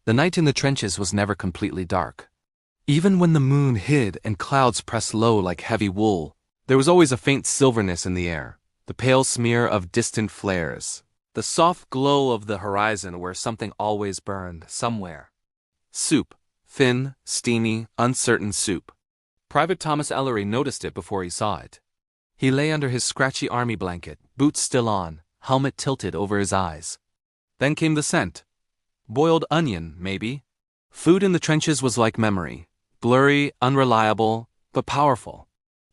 The night in the trenches was never completely dark. Even when the moon hid and clouds pressed low like heavy wool, there was always a faint silverness in the air, the pale smear of distant flares, the soft glow of the horizon where something always burned, somewhere. Soup. Thin, steamy, uncertain soup. Private Thomas Ellery noticed it before he saw it. He lay under his scratchy army blanket, boots still on, helmet tilted over his eyes. Then came the scent. Boiled onion, maybe. Food in the trenches was like memory, blurry, unreliable, but powerful.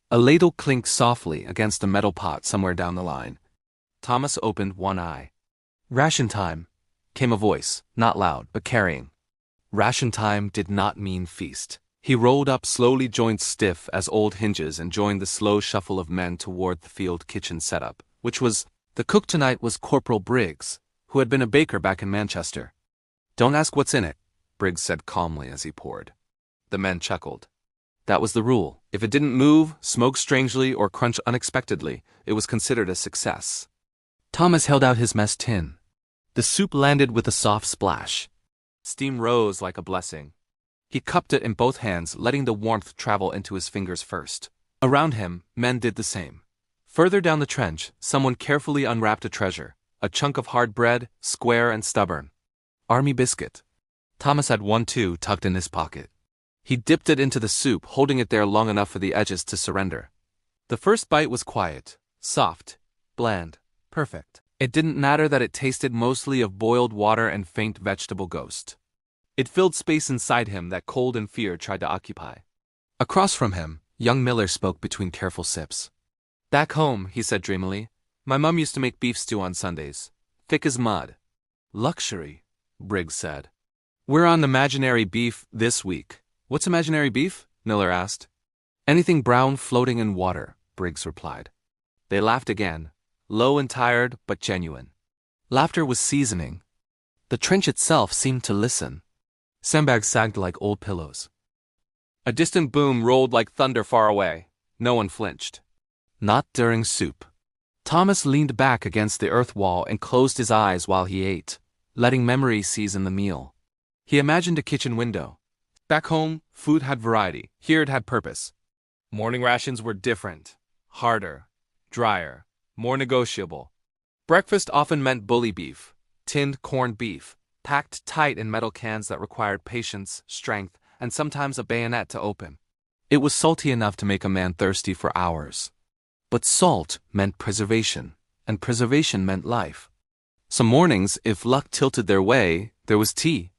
A ladle clinked softly against a metal pot somewhere down the line. Thomas opened one eye. "Ration time," came a voice, not loud, but carrying. Ration time did not mean feast. He rolled up slowly, joints stiff as old hinges, and joined the slow shuffle of men toward the field kitchen setup, which was, the cook tonight was Corporal Briggs, who had been a baker back in Manchester. "Don't ask what's in it," Briggs said calmly as he poured. The men chuckled. That was the rule. If it didn't move, smoke strangely, or crunch unexpectedly, it was considered a success. Thomas held out his mess tin. The soup landed with a soft splash. Steam rose like a blessing. He cupped it in both hands, letting the warmth travel into his fingers first. Around him, men did the same. Further down the trench, someone carefully unwrapped a treasure, a chunk of hard bread, square and stubborn. Army biscuit. Thomas had one too, tucked in his pocket. He dipped it into the soup, holding it there long enough for the edges to surrender. The first bite was quiet, soft, bland, perfect. It didn't matter that it tasted mostly of boiled water and faint vegetable ghost. It filled space inside him that cold and fear tried to occupy. Across from him, young Miller spoke between careful sips. "Back home," he said dreamily, "my mum used to make beef stew on Sundays. Thick as mud." "Luxury," Briggs said. "We're on imaginary beef this week." "What's imaginary beef?" Miller asked. "Anything brown floating in water," Briggs replied. They laughed again, low and tired, but genuine. Laughter was seasoning. The trench itself seemed to listen. Sandbags sagged like old pillows. A distant boom rolled like thunder far away. No one flinched. Not during soup. Thomas leaned back against the earth wall and closed his eyes while he ate, letting memory season the meal. He imagined a kitchen window. Back home, food had variety. Here it had purpose. Morning rations were different, harder, drier, more negotiable. Breakfast often meant bully beef, tinned corned beef, packed tight in metal cans that required patience, strength, and sometimes a bayonet to open. It was salty enough to make a man thirsty for hours. But salt meant preservation, and preservation meant life. Some mornings, if luck tilted their way, there was tea.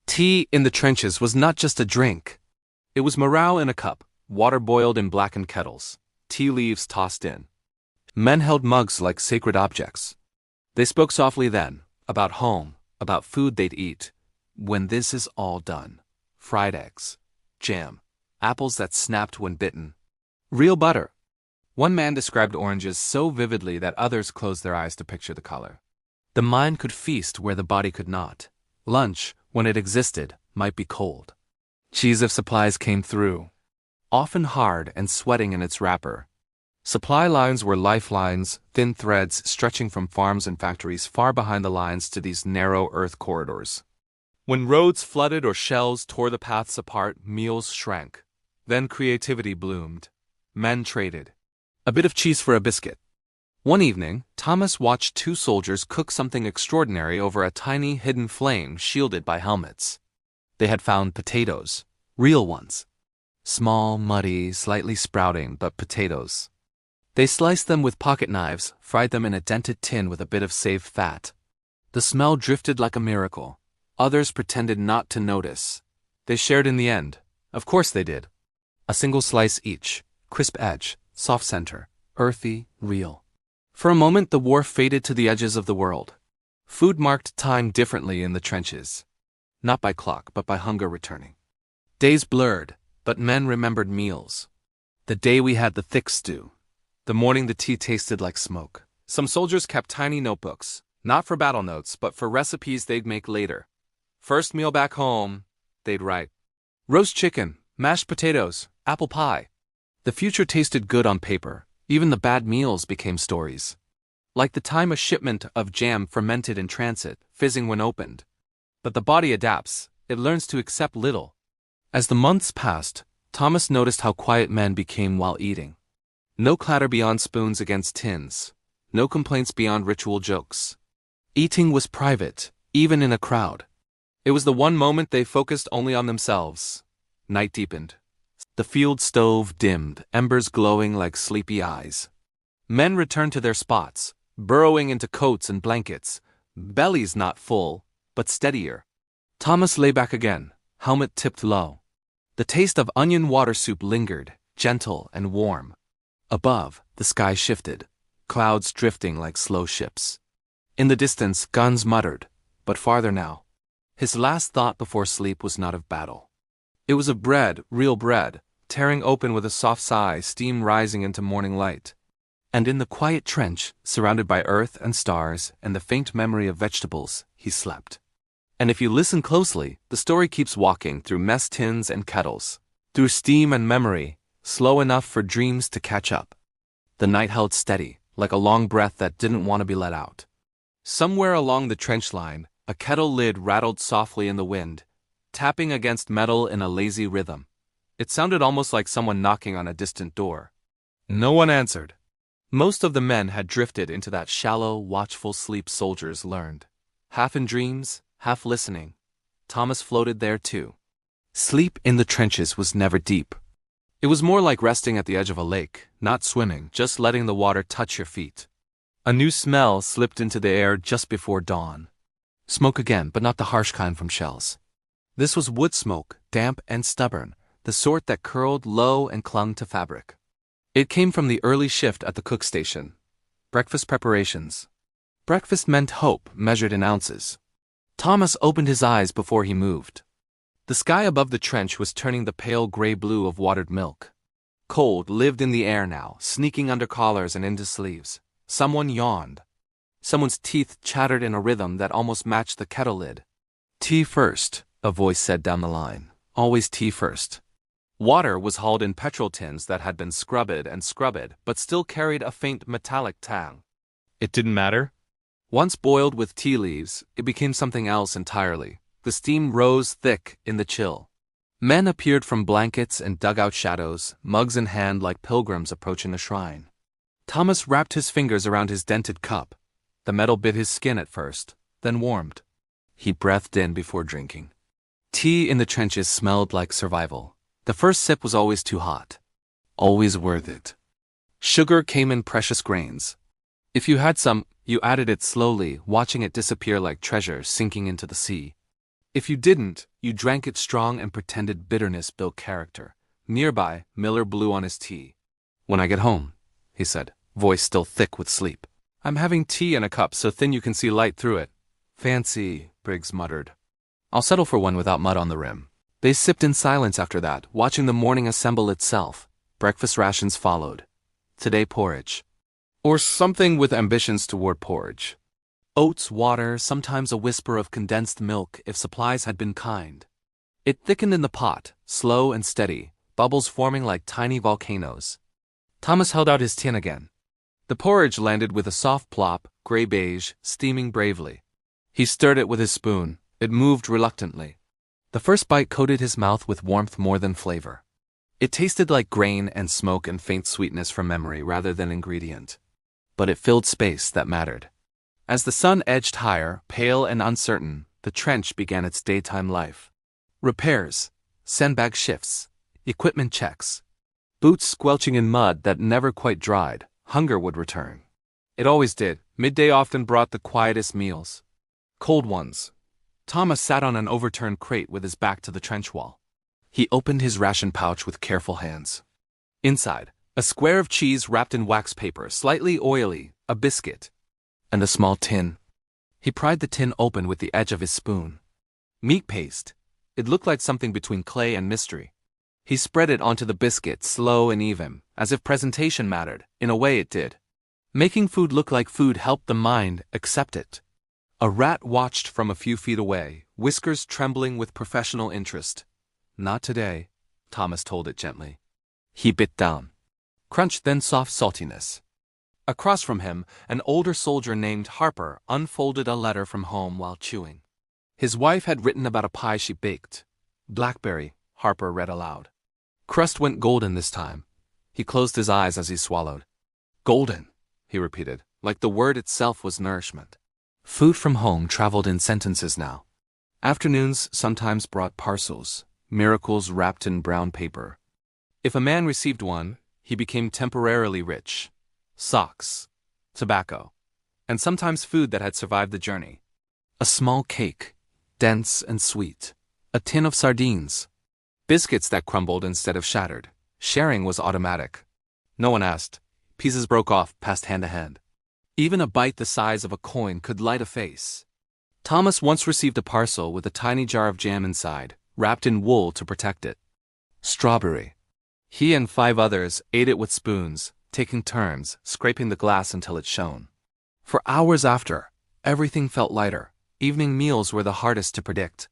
Tea in the trenches was not just a drink. It was morale in a cup, water boiled in blackened kettles, tea leaves tossed in. Men held mugs like sacred objects. They spoke softly then, about home, about food they'd eat. When this is all done. Fried eggs, jam, apples that snapped when bitten. Real butter. One man described oranges so vividly that others closed their eyes to picture the color. The mind could feast where the body could not. Lunch, when it existed, might be cold. Cheese if supplies came through. Often hard and sweating in its wrapper. Supply lines were lifelines, thin threads stretching from farms and factories far behind the lines to these narrow earth corridors. When roads flooded or shells tore the paths apart, meals shrank. Then creativity bloomed. Men traded. A bit of cheese for a biscuit. One evening, Thomas watched two soldiers cook something extraordinary over a tiny hidden flame shielded by helmets. They had found potatoes. Real ones. Small, muddy, slightly sprouting, but potatoes. They sliced them with pocket knives, fried them in a dented tin with a bit of saved fat. The smell drifted like a miracle. Others pretended not to notice. They shared in the end. Of course they did. A single slice each, crisp edge, soft center, earthy, real. For a moment the war faded to the edges of the world. Food marked time differently in the trenches. Not by clock, but by hunger returning. Days blurred, but men remembered meals. The day we had the thick stew. The morning the tea tasted like smoke. Some soldiers kept tiny notebooks, not for battle notes, but for recipes they'd make later. First meal back home, they'd write. Roast chicken, mashed potatoes, apple pie. The future tasted good on paper. Even the bad meals became stories. Like the time a shipment of jam fermented in transit, fizzing when opened. But the body adapts. it learns to accept little. As the months passed, Thomas noticed how quiet men became while eating. No clatter beyond spoons against tins. No complaints beyond ritual jokes. Eating was private, even in a crowd. It was the one moment they focused only on themselves. Night deepened. The field stove dimmed, embers glowing like sleepy eyes. Men returned to their spots, burrowing into coats and blankets, bellies not full, but steadier. Thomas lay back again, helmet tipped low. The taste of onion water soup lingered, gentle and warm. Above, the sky shifted, clouds drifting like slow ships. In the distance, guns muttered, but farther now. His last thought before sleep was not of battle. It was of bread, real bread, tearing open with a soft sigh, steam rising into morning light. And in the quiet trench, surrounded by earth and stars and the faint memory of vegetables, he slept. And if you listen closely, the story keeps walking through mess tins and kettles, through steam and memory, slow enough for dreams to catch up. The night held steady, like a long breath that didn't want to be let out. Somewhere along the trench line, a kettle lid rattled softly in the wind, tapping against metal in a lazy rhythm. It sounded almost like someone knocking on a distant door. No one answered. Most of the men had drifted into that shallow, watchful sleep soldiers learned. Half in dreams, half listening. Thomas floated there too. Sleep in the trenches was never deep. It was more like resting at the edge of a lake, not swimming, just letting the water touch your feet. A new smell slipped into the air just before dawn. Smoke again, but not the harsh kind from shells. This was wood smoke, damp and stubborn, the sort that curled low and clung to fabric. It came from the early shift at the cook station. Breakfast preparations. Breakfast meant hope, measured in ounces. Thomas opened his eyes before he moved. The sky above the trench was turning the pale gray blue of watered milk. Cold lived in the air now, sneaking under collars and into sleeves. Someone yawned. Someone's teeth chattered in a rhythm that almost matched the kettle lid. Tea first, a voice said down the line. Always tea first. Water was hauled in petrol tins that had been scrubbed and scrubbed, but still carried a faint metallic tang. It didn't matter. Once boiled with tea leaves, it became something else entirely. The steam rose thick in the chill. Men appeared from blankets and dugout shadows, mugs in hand like pilgrims approaching a shrine. Thomas wrapped his fingers around his dented cup. The metal bit his skin at first, then warmed. He breathed in before drinking. Tea in the trenches smelled like survival. The first sip was always too hot. Always worth it. Sugar came in precious grains. If you had some, you added it slowly, watching it disappear like treasure sinking into the sea. If you didn't, you drank it strong and pretended bitterness built character. Nearby, Miller blew on his tea. "When I get home," he said, voice still thick with sleep. "I'm having tea in a cup so thin you can see light through it." "Fancy," Briggs muttered. "I'll settle for one without mud on the rim." They sipped in silence after that, watching the morning assemble itself. Breakfast rations followed. Today porridge. Or something with ambitions toward porridge. Oats, water, sometimes a whisper of condensed milk if supplies had been kind. It thickened in the pot, slow and steady, bubbles forming like tiny volcanoes. Thomas held out his tin again. The porridge landed with a soft plop, gray-beige, steaming bravely. He stirred it with his spoon. It moved reluctantly. The first bite coated his mouth with warmth more than flavor. It tasted like grain and smoke and faint sweetness from memory rather than ingredient. But it filled space that mattered. As the sun edged higher, pale and uncertain, the trench began its daytime life. Repairs, sandbag shifts, equipment checks. Boots squelching in mud that never quite dried, hunger would return. It always did. Midday often brought the quietest meals. Cold ones. Thomas sat on an overturned crate with his back to the trench wall. He opened his ration pouch with careful hands. Inside, a square of cheese wrapped in wax paper, slightly oily, a biscuit, and a small tin. He pried the tin open with the edge of his spoon. Meat paste. It looked like something between clay and mystery. He spread it onto the biscuit, slow and even, as if presentation mattered. In a way it did. Making food look like food helped the mind accept it. A rat watched from a few feet away, whiskers trembling with professional interest. "Not today," Thomas told it gently. He bit down. Crunch, then soft saltiness. Across from him, an older soldier named Harper unfolded a letter from home while chewing. His wife had written about a pie she baked. Blackberry, Harper read aloud. Crust went golden this time. He closed his eyes as he swallowed. Golden, he repeated, like the word itself was nourishment. Food from home traveled in sentences now. Afternoons sometimes brought parcels, miracles wrapped in brown paper. If a man received one, he became temporarily rich. Socks, tobacco, and sometimes food that had survived the journey. A small cake, dense and sweet. A tin of sardines. Biscuits that crumbled instead of shattered. Sharing was automatic. No one asked. Pieces broke off, passed hand to hand. Even a bite the size of a coin could light a face. Thomas once received a parcel with a tiny jar of jam inside, wrapped in wool to protect it. Strawberry. He and 5 others ate it with spoons, taking turns, scraping the glass until it shone. For hours after, everything felt lighter. Evening meals were the hardest to predict.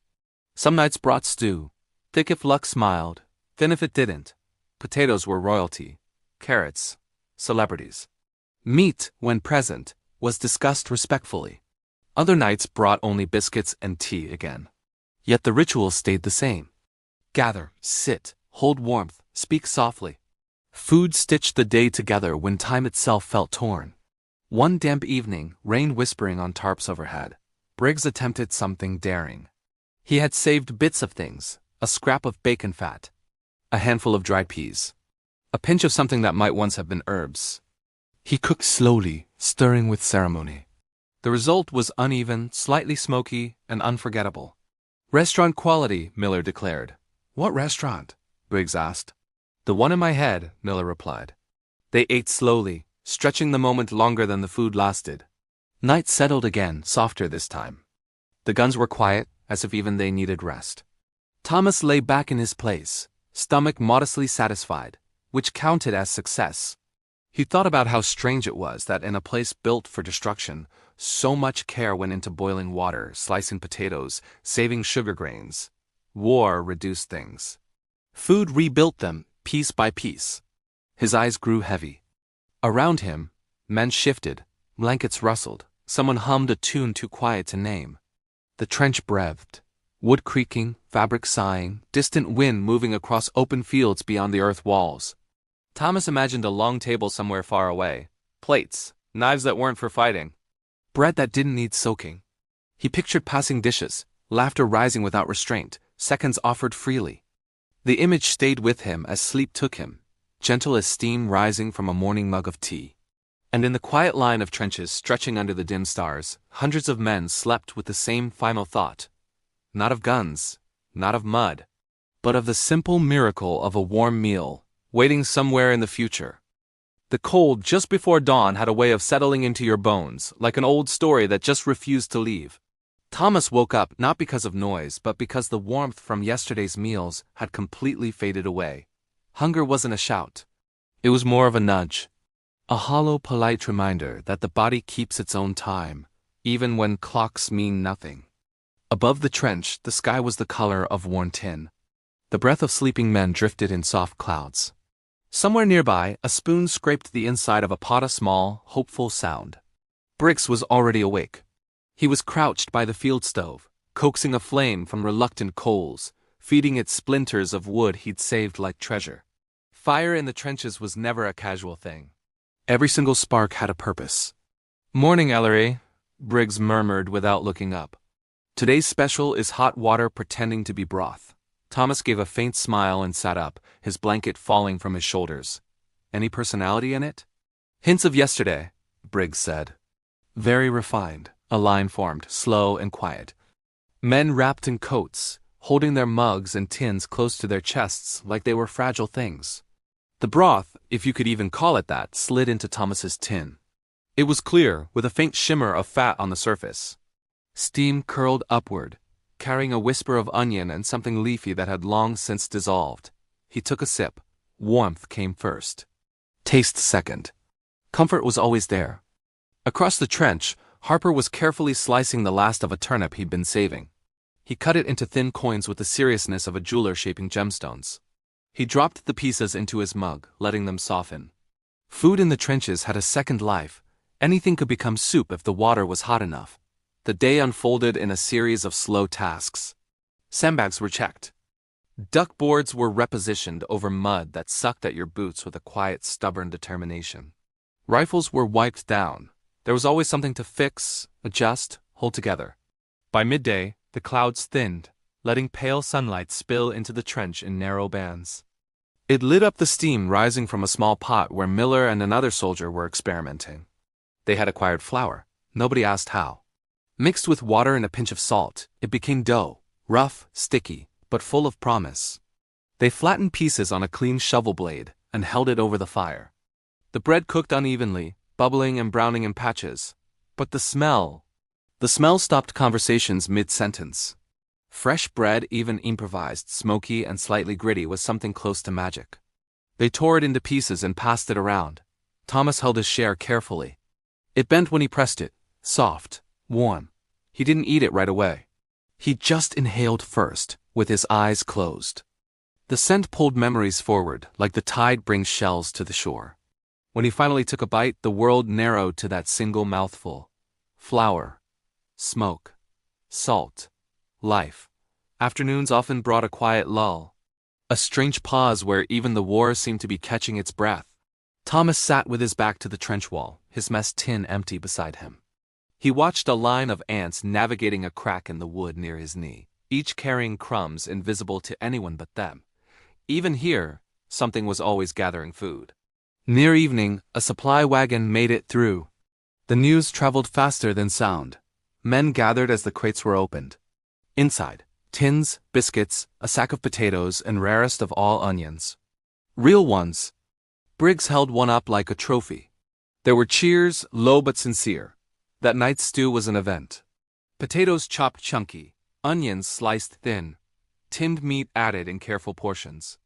Some nights brought stew, thick if luck smiled, thin if it didn't. Potatoes were royalty, carrots, celebrities. Meat, when present, was discussed respectfully. Other nights brought only biscuits and tea again. Yet the ritual stayed the same. Gather, sit, hold warmth, speak softly. Food stitched the day together when time itself felt torn. One damp evening, rain whispering on tarps overhead, Briggs attempted something daring. He had saved bits of things, a scrap of bacon fat, a handful of dried peas, a pinch of something that might once have been herbs. He cooked slowly, stirring with ceremony. The result was uneven, slightly smoky, and unforgettable. Restaurant quality, Miller declared. What restaurant? Briggs asked. The one in my head, Miller replied. They ate slowly, stretching the moment longer than the food lasted. Night settled again, softer this time. The guns were quiet, as if even they needed rest. Thomas lay back in his place, stomach modestly satisfied, which counted as success. He thought about how strange it was that in a place built for destruction, so much care went into boiling water, slicing potatoes, saving sugar grains. War reduced things. Food rebuilt them, piece by piece. His eyes grew heavy. Around him, men shifted, blankets rustled, someone hummed a tune too quiet to name. The trench breathed, wood creaking, fabric sighing, distant wind moving across open fields beyond the earth walls. Thomas imagined a long table somewhere far away, plates, knives that weren't for fighting, bread that didn't need soaking. He pictured passing dishes, laughter rising without restraint, seconds offered freely. The image stayed with him as sleep took him, gentle as steam rising from a morning mug of tea. And in the quiet line of trenches stretching under the dim stars, hundreds of men slept with the same final thought. Not of guns, not of mud, but of the simple miracle of a warm meal, waiting somewhere in the future. The cold just before dawn had a way of settling into your bones, like an old story that just refused to leave. Thomas woke up not because of noise, but because the warmth from yesterday's meals had completely faded away. Hunger wasn't a shout. It was more of a nudge. A hollow, polite reminder that the body keeps its own time, even when clocks mean nothing. Above the trench, the sky was the color of worn tin. The breath of sleeping men drifted in soft clouds. Somewhere nearby, a spoon scraped the inside of a pot, a small, hopeful sound. Briggs was already awake. He was crouched by the field stove, coaxing a flame from reluctant coals, feeding it splinters of wood he'd saved like treasure. Fire in the trenches was never a casual thing. Every single spark had a purpose. "Morning, Ellery," Briggs murmured without looking up. "Today's special is hot water pretending to be broth." Thomas gave a faint smile and sat up, his blanket falling from his shoulders. "Any personality in it?" "Hints of yesterday," Briggs said. "Very refined," a line formed, slow and quiet. Men wrapped in coats, holding their mugs and tins close to their chests like they were fragile things. The broth, if you could even call it that, slid into Thomas's tin. It was clear, with a faint shimmer of fat on the surface. Steam curled upward, carrying a whisper of onion and something leafy that had long since dissolved. He took a sip. Warmth came first. Taste second. Comfort was always there. Across the trench, Harper was carefully slicing the last of a turnip he'd been saving. He cut it into thin coins with the seriousness of a jeweler shaping gemstones. He dropped the pieces into his mug, letting them soften. Food in the trenches had a second life. Anything could become soup if the water was hot enough. The day unfolded in a series of slow tasks. Sandbags were checked. Duckboards were repositioned over mud that sucked at your boots with a quiet, stubborn determination. Rifles were wiped down. There was always something to fix, adjust, hold together. By midday, the clouds thinned, letting pale sunlight spill into the trench in narrow bands. It lit up the steam rising from a small pot where Miller and another soldier were experimenting. They had acquired flour. Nobody asked how. Mixed with water and a pinch of salt, it became dough, rough, sticky, but full of promise. They flattened pieces on a clean shovel blade and held it over the fire. The bread cooked unevenly, bubbling and browning in patches. But the smell stopped conversations mid-sentence. Fresh bread, even improvised, smoky and slightly gritty, was something close to magic. They tore it into pieces and passed it around. Thomas held his share carefully. It bent when he pressed it, soft, warm. He didn't eat it right away. He just inhaled first, with his eyes closed. The scent pulled memories forward, like the tide brings shells to the shore. When he finally took a bite, the world narrowed to that single mouthful. Flour, smoke, salt, life. Afternoons often brought a quiet lull. A strange pause where even the war seemed to be catching its breath. Thomas sat with his back to the trench wall, his mess tin empty beside him. He watched a line of ants navigating a crack in the wood near his knee, each carrying crumbs invisible to anyone but them. Even here, something was always gathering food. Near evening, a supply wagon made it through. The news traveled faster than sound. Men gathered as the crates were opened. Inside, tins, biscuits, a sack of potatoes, and rarest of all onions. Real ones. Briggs held one up like a trophy. There were cheers, low but sincere. That night's stew was an event. Potatoes chopped chunky, onions sliced thin, tinned meat added in careful portions.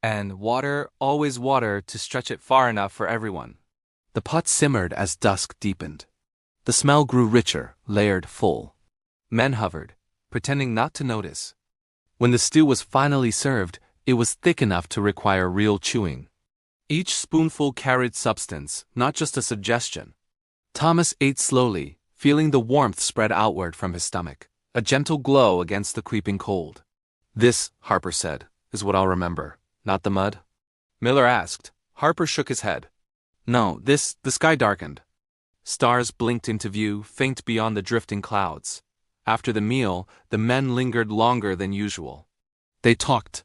And water, always water, to stretch it far enough for everyone. The pot simmered as dusk deepened. The smell grew richer, layered, full. Men hovered, pretending not to notice. When the stew was finally served, it was thick enough to require real chewing. Each spoonful carried substance, not just a suggestion. Thomas ate slowly, feeling the warmth spread outward from his stomach, a gentle glow against the creeping cold. This, Harper said, is what I'll remember, not the mud. Miller asked. Harper shook his head. No, the sky darkened. Stars blinked into view, faint beyond the drifting clouds. After the meal, the men lingered longer than usual. They talked.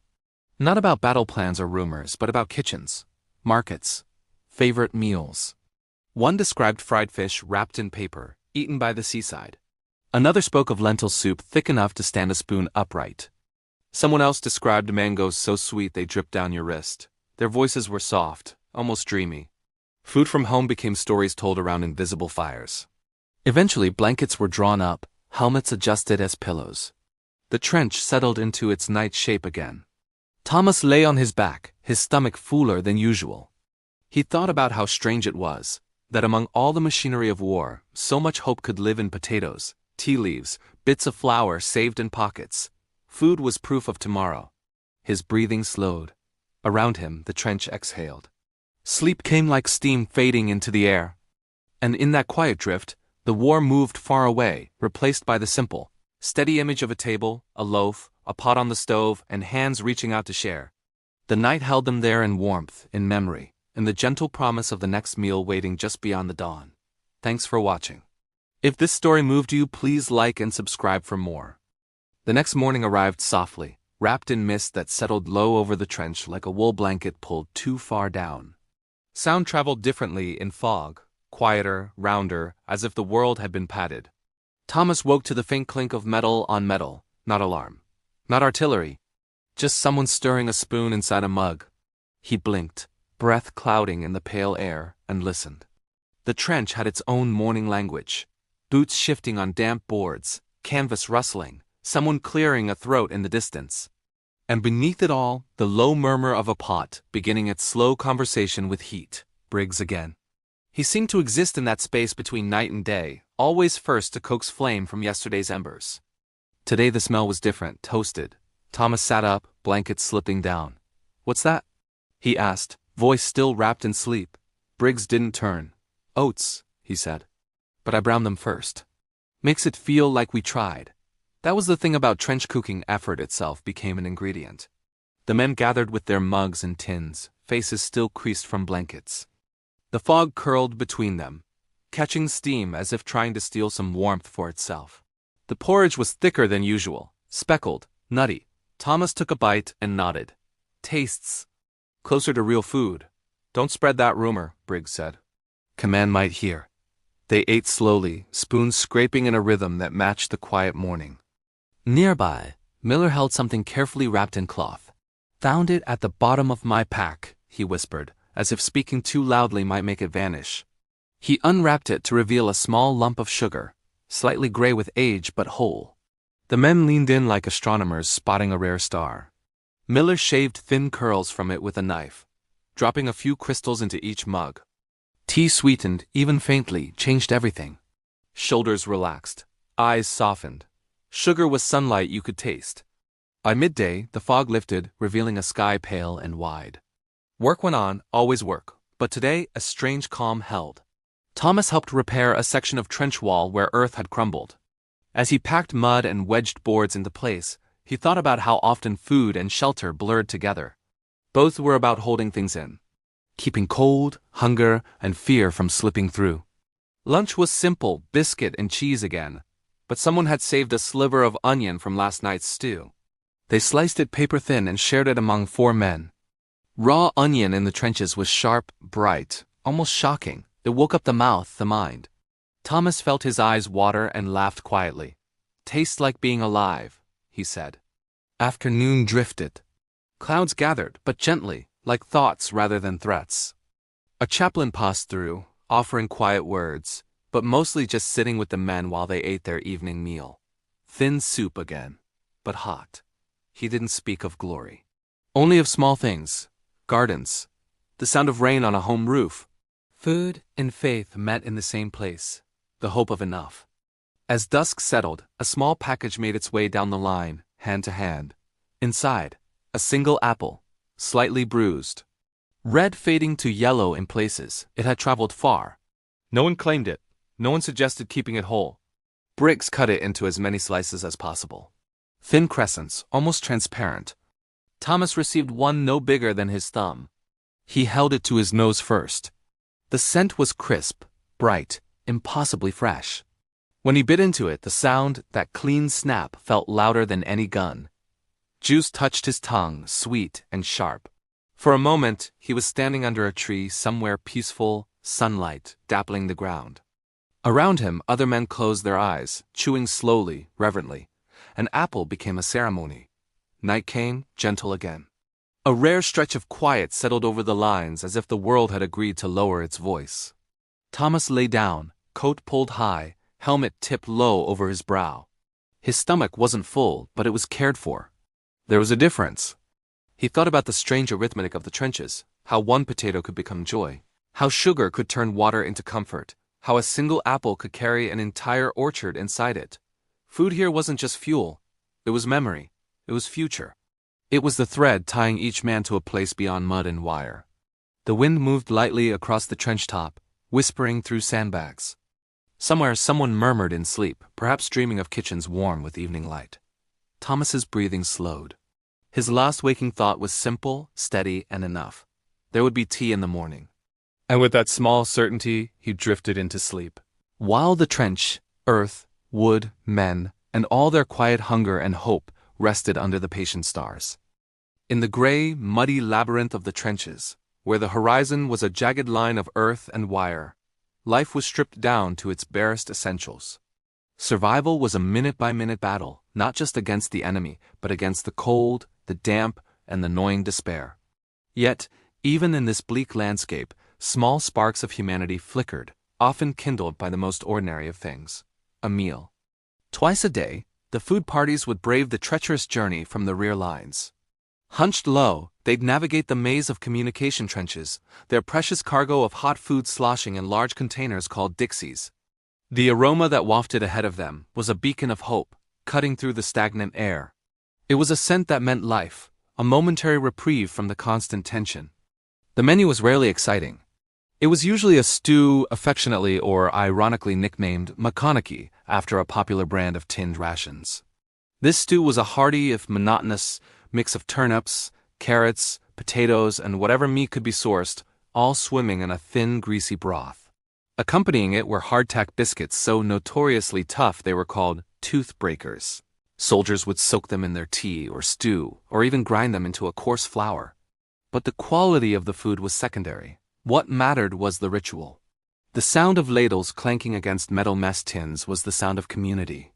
Not about battle plans or rumors, but about kitchens, markets, favorite meals. One described fried fish wrapped in paper, eaten by the seaside. Another spoke of lentil soup thick enough to stand a spoon upright. Someone else described mangoes so sweet they dripped down your wrist. Their voices were soft, almost dreamy. Food from home became stories told around invisible fires. Eventually, blankets were drawn up, helmets adjusted as pillows. The trench settled into its night shape again. Thomas lay on his back, his stomach fuller than usual. He thought about how strange it was that among all the machinery of war, so much hope could live in potatoes, tea leaves, bits of flour saved in pockets. Food was proof of tomorrow. His breathing slowed. Around him, the trench exhaled. Sleep came like steam fading into the air. And in that quiet drift, the war moved far away, replaced by the simple, steady image of a table, a loaf, a pot on the stove, and hands reaching out to share. The night held them there in warmth, in memory, in the gentle promise of the next meal waiting just beyond the dawn. Thanks for watching. If this story moved you, please like and subscribe for more. The next morning arrived softly, wrapped in mist that settled low over the trench like a wool blanket pulled too far down. Sound traveled differently in fog, quieter, rounder, as if the world had been padded. Thomas woke to the faint clink of metal on metal, not alarm, not artillery, just someone stirring a spoon inside a mug. He blinked, breath clouding in the pale air, and listened. The trench had its own morning language. Boots shifting on damp boards, canvas rustling, someone clearing a throat in the distance. And beneath it all, the low murmur of a pot, beginning its slow conversation with heat. Briggs again. He seemed to exist in that space between night and day, always first to coax flame from yesterday's embers. Today the smell was different, toasted. Thomas sat up, blanket slipping down. What's that? He asked, voice still wrapped in sleep. Briggs didn't turn. Oats, he said. But I browned them first. Makes it feel like we tried. That was the thing about trench cooking, effort itself became an ingredient. The men gathered with their mugs and tins, faces still creased from blankets. The fog curled between them, catching steam as if trying to steal some warmth for itself. The porridge was thicker than usual, speckled, nutty. Thomas took a bite and nodded. Tastes closer to real food. Don't spread that rumor, Briggs said. Command might hear. They ate slowly, spoons scraping in a rhythm that matched the quiet morning. Nearby, Miller held something carefully wrapped in cloth. Found it at the bottom of my pack, he whispered, as if speaking too loudly might make it vanish. He unwrapped it to reveal a small lump of sugar, slightly gray with age but whole. The men leaned in like astronomers spotting a rare star. Miller shaved thin curls from it with a knife, dropping a few crystals into each mug. Tea sweetened, even faintly, changed everything. Shoulders relaxed, eyes softened. Sugar was sunlight you could taste. By midday, the fog lifted, revealing a sky pale and wide. Work went on, always work, but today a strange calm held. Thomas helped repair a section of trench wall where earth had crumbled. As he packed mud and wedged boards into place, he thought about how often food and shelter blurred together. Both were about holding things in, keeping cold, hunger, and fear from slipping through. Lunch was simple, biscuit and cheese again, but someone had saved a sliver of onion from last night's stew. They sliced it paper thin and shared it among 4 men. Raw onion in the trenches was sharp, bright, almost shocking. It woke up the mouth, the mind. Thomas felt his eyes water and laughed quietly. Tastes like being alive, he said. Afternoon drifted. Clouds gathered, but gently, like thoughts rather than threats. A chaplain passed through, offering quiet words, but mostly just sitting with the men while they ate their evening meal. Thin soup again, but hot. He didn't speak of glory. Only of small things, gardens, the sound of rain on a home roof. Food and faith met in the same place, the hope of enough. As dusk settled, a small package made its way down the line, hand to hand. Inside, a single apple, slightly bruised. Red fading to yellow in places, it had traveled far. No one claimed it. No one suggested keeping it whole. Briggs cut it into as many slices as possible. Thin crescents, almost transparent. Thomas received one no bigger than his thumb. He held it to his nose first. The scent was crisp, bright, impossibly fresh. When he bit into it, the sound, that clean snap, felt louder than any gun. Juice touched his tongue, sweet and sharp. For a moment, he was standing under a tree somewhere peaceful, sunlight dappling the ground. Around him, other men closed their eyes, chewing slowly, reverently. An apple became a ceremony. Night came, gentle again. A rare stretch of quiet settled over the lines as if the world had agreed to lower its voice. Thomas lay down, coat pulled high, helmet tipped low over his brow. His stomach wasn't full, but it was cared for. There was a difference. He thought about the strange arithmetic of the trenches, how one potato could become joy, how sugar could turn water into comfort, how a single apple could carry an entire orchard inside it. Food here wasn't just fuel. It was memory. It was future. It was the thread tying each man to a place beyond mud and wire. The wind moved lightly across the trench top, whispering through sandbags. Somewhere someone murmured in sleep, perhaps dreaming of kitchens warm with evening light. Thomas's breathing slowed. His last waking thought was simple, steady, and enough. There would be tea in the morning. And with that small certainty, he drifted into sleep. While the trench, earth, wood, men, and all their quiet hunger and hope rested under the patient stars. In the gray, muddy labyrinth of the trenches, where the horizon was a jagged line of earth and wire, life was stripped down to its barest essentials. Survival was a minute-by-minute battle, not just against the enemy, but against the cold, the damp, and the gnawing despair. Yet, even in this bleak landscape, small sparks of humanity flickered, often kindled by the most ordinary of things: a meal. Twice a day, the food parties would brave the treacherous journey from the rear lines. Hunched low, they'd navigate the maze of communication trenches, their precious cargo of hot food sloshing in large containers called dixies. The aroma that wafted ahead of them was a beacon of hope, cutting through the stagnant air. It was a scent that meant life, a momentary reprieve from the constant tension. The menu was rarely exciting. It was usually a stew, affectionately or ironically nicknamed McConaughey, after a popular brand of tinned rations. This stew was a hearty, if monotonous, mix of turnips, carrots, potatoes, and whatever meat could be sourced, all swimming in a thin, greasy broth. Accompanying it were hardtack biscuits so notoriously tough they were called tooth breakers. Soldiers would soak them in their tea or stew, or even grind them into a coarse flour. But the quality of the food was secondary. What mattered was the ritual. The sound of ladles clanking against metal mess tins was the sound of community.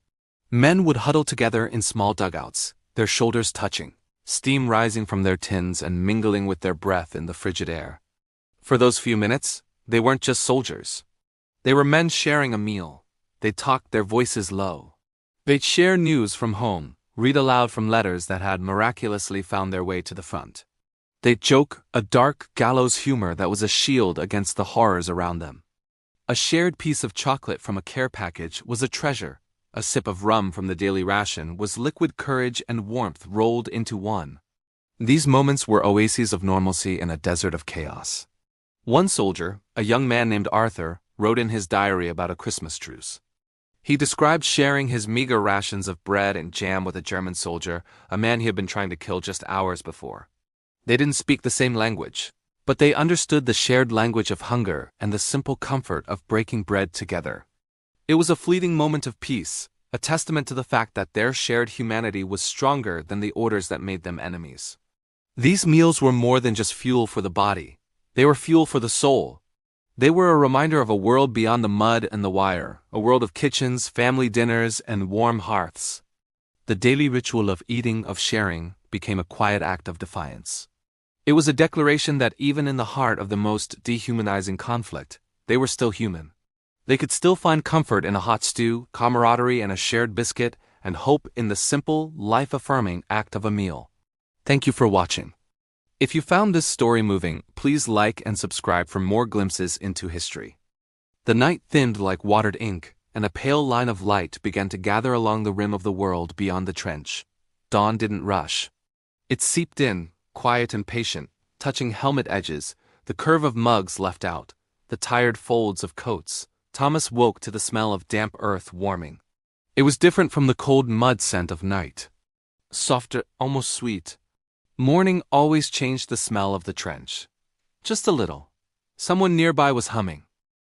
Men would huddle together in small dugouts, their shoulders touching, steam rising from their tins and mingling with their breath in the frigid air. For those few minutes, they weren't just soldiers. They were men sharing a meal. They talked, their voices low. They'd share news from home, read aloud from letters that had miraculously found their way to the front. They'd joke, a dark, gallows humor that was a shield against the horrors around them. A shared piece of chocolate from a care package was a treasure. A sip of rum from the daily ration was liquid courage and warmth rolled into one. These moments were oases of normalcy in a desert of chaos. One soldier, a young man named Arthur, wrote in his diary about a Christmas truce. He described sharing his meager rations of bread and jam with a German soldier, a man he had been trying to kill just hours before. They didn't speak the same language, but they understood the shared language of hunger and the simple comfort of breaking bread together. It was a fleeting moment of peace, a testament to the fact that their shared humanity was stronger than the orders that made them enemies. These meals were more than just fuel for the body. They were fuel for the soul. They were a reminder of a world beyond the mud and the wire, a world of kitchens, family dinners, and warm hearths. The daily ritual of eating, of sharing, became a quiet act of defiance. It was a declaration that even in the heart of the most dehumanizing conflict, they were still human. They could still find comfort in a hot stew, camaraderie in a shared biscuit, and hope in the simple, life-affirming act of a meal. Thank you for watching. If you found this story moving, please like and subscribe for more glimpses into history. The night thinned like watered ink, and a pale line of light began to gather along the rim of the world beyond the trench. Dawn didn't rush. It seeped in, quiet and patient, touching helmet edges, the curve of mugs left out, the tired folds of coats. Thomas woke to the smell of damp earth warming. It was different from the cold mud scent of night. Softer, almost sweet. Morning always changed the smell of the trench. Just a little. Someone nearby was humming.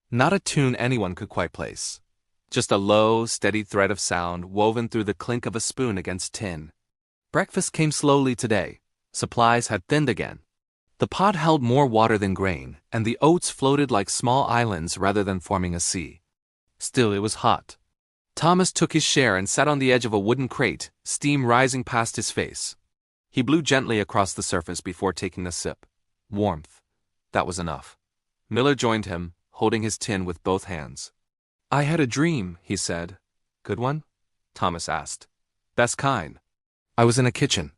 Not a tune anyone could quite place. Just a low, steady thread of sound woven through the clink of a spoon against tin. Breakfast came slowly today. Supplies had thinned again. The pot held more water than grain, and the oats floated like small islands rather than forming a sea. Still, it was hot. Thomas took his share and sat on the edge of a wooden crate, steam rising past his face. He blew gently across the surface before taking a sip. Warmth. That was enough. Miller joined him, holding his tin with both hands. "I had a dream," he said. "Good one?" Thomas asked. "Best kind. I was in a kitchen.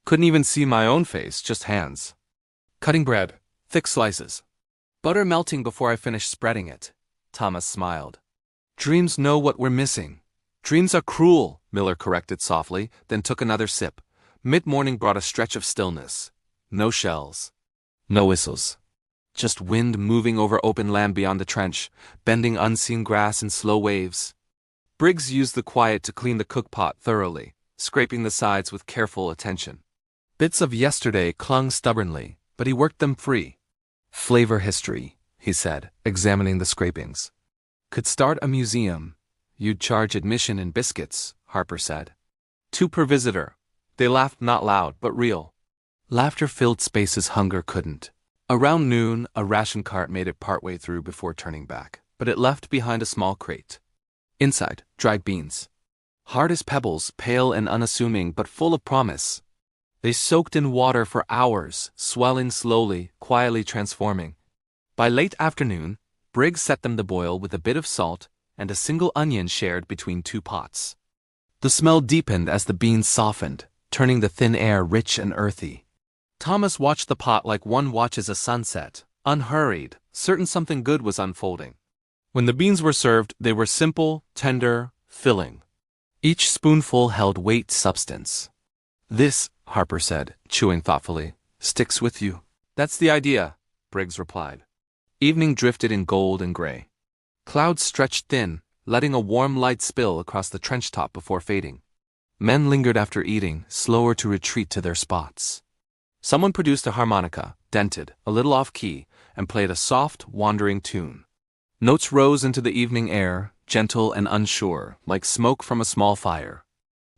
Couldn't even see my own face, just hands. Cutting bread, thick slices. Butter melting before I finished spreading it." Thomas smiled. "Dreams know what we're missing." "Dreams are cruel," Miller corrected softly, then took another sip. Mid-morning brought a stretch of stillness. No shells. No whistles. Just wind moving over open land beyond the trench, bending unseen grass in slow waves. Briggs used the quiet to clean the cookpot thoroughly, scraping the sides with careful attention. Bits of yesterday clung stubbornly, but he worked them free. "Flavor history," he said, examining the scrapings. "Could start a museum." "You'd charge admission in biscuits," Harper said. "2 per visitor." They laughed, not loud, but real. Laughter filled spaces hunger couldn't. Around noon, a ration cart made it partway through before turning back, but it left behind a small crate. Inside, dried beans. Hard as pebbles, pale and unassuming, but full of promise. They soaked in water for hours, swelling slowly, quietly transforming. By late afternoon, Briggs set them to boil with a bit of salt and a single onion shared between 2 pots. The smell deepened as the beans softened, turning the thin air rich and earthy. Thomas watched the pot like one watches a sunset, unhurried, certain something good was unfolding. When the beans were served, they were simple, tender, filling. Each spoonful held weight, substance. "This," Harper said, chewing thoughtfully, "sticks with you." "That's the idea," Briggs replied. Evening drifted in gold and gray. Clouds stretched thin, letting a warm light spill across the trench top before fading. Men lingered after eating, slower to retreat to their spots. Someone produced a harmonica, dented, a little off-key, and played a soft, wandering tune. Notes rose into the evening air, gentle and unsure, like smoke from a small fire.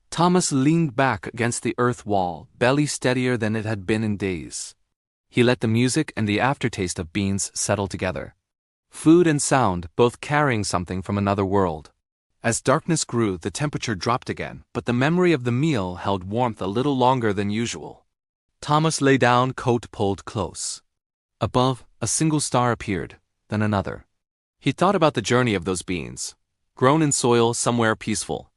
Thomas leaned back against the earth wall, belly steadier than it had been in days. He let the music and the aftertaste of beans settle together. Food and sound, both carrying something from another world. As darkness grew, the temperature dropped again, but the memory of the meal held warmth a little longer than usual. Thomas lay down, coat pulled close. Above, a single star appeared, then another. He thought about the journey of those beans, grown in soil somewhere peaceful.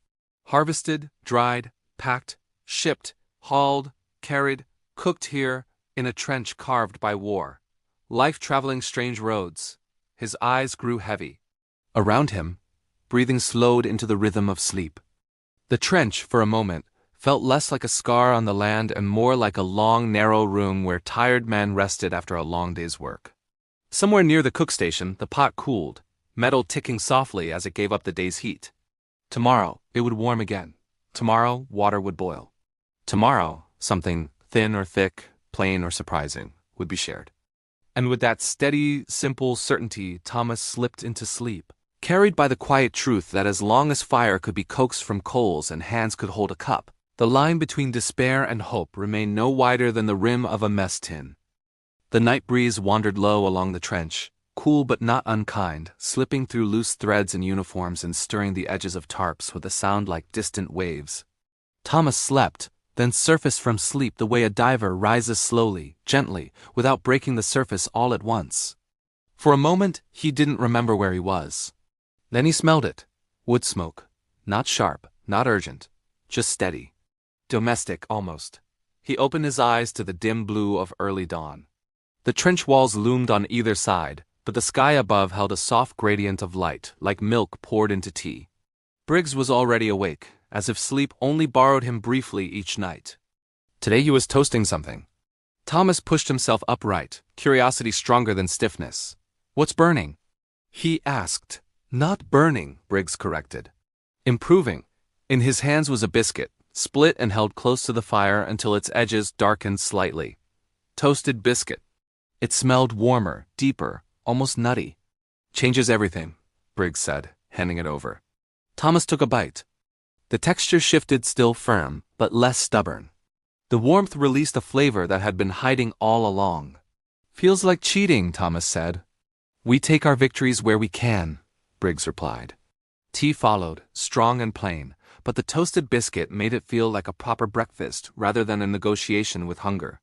Harvested, dried, packed, shipped, hauled, carried, cooked here, in a trench carved by war. Life traveling strange roads. His eyes grew heavy. Around him, breathing slowed into the rhythm of sleep. The trench, for a moment, felt less like a scar on the land and more like a long, narrow room where tired men rested after a long day's work. Somewhere near the cook station, the pot cooled, metal ticking softly as it gave up the day's heat. Tomorrow, it would warm again. Tomorrow, water would boil. Tomorrow, something thin or thick, plain or surprising, would be shared. And with that steady, simple certainty, Thomas slipped into sleep, carried by the quiet truth that as long as fire could be coaxed from coals and hands could hold a cup, the line between despair and hope remained no wider than the rim of a mess tin. The night breeze wandered low along the trench, cool but not unkind, slipping through loose threads and uniforms and stirring the edges of tarps with a sound like distant waves. Thomas slept, then surfaced from sleep the way a diver rises slowly, gently, without breaking the surface all at once. For a moment, he didn't remember where he was. Then he smelled it. Wood smoke. Not sharp, not urgent. Just steady. Domestic, almost. He opened his eyes to the dim blue of early dawn. The trench walls loomed on either side, but the sky above held a soft gradient of light, like milk poured into tea. Briggs was already awake, as if sleep only borrowed him briefly each night. Today he was toasting something. Thomas pushed himself upright, curiosity stronger than stiffness. "What's burning?" he asked. "Not burning," Briggs corrected. "Improving." In his hands was a biscuit, split and held close to the fire until its edges darkened slightly. Toasted biscuit. It smelled warmer, deeper, almost nutty. "Changes everything," Briggs said, handing it over. Thomas took a bite. The texture shifted, still firm, but less stubborn. The warmth released a flavor that had been hiding all along. "Feels like cheating," Thomas said. "We take our victories where we can," Briggs replied. Tea followed, strong and plain, but the toasted biscuit made it feel like a proper breakfast rather than a negotiation with hunger.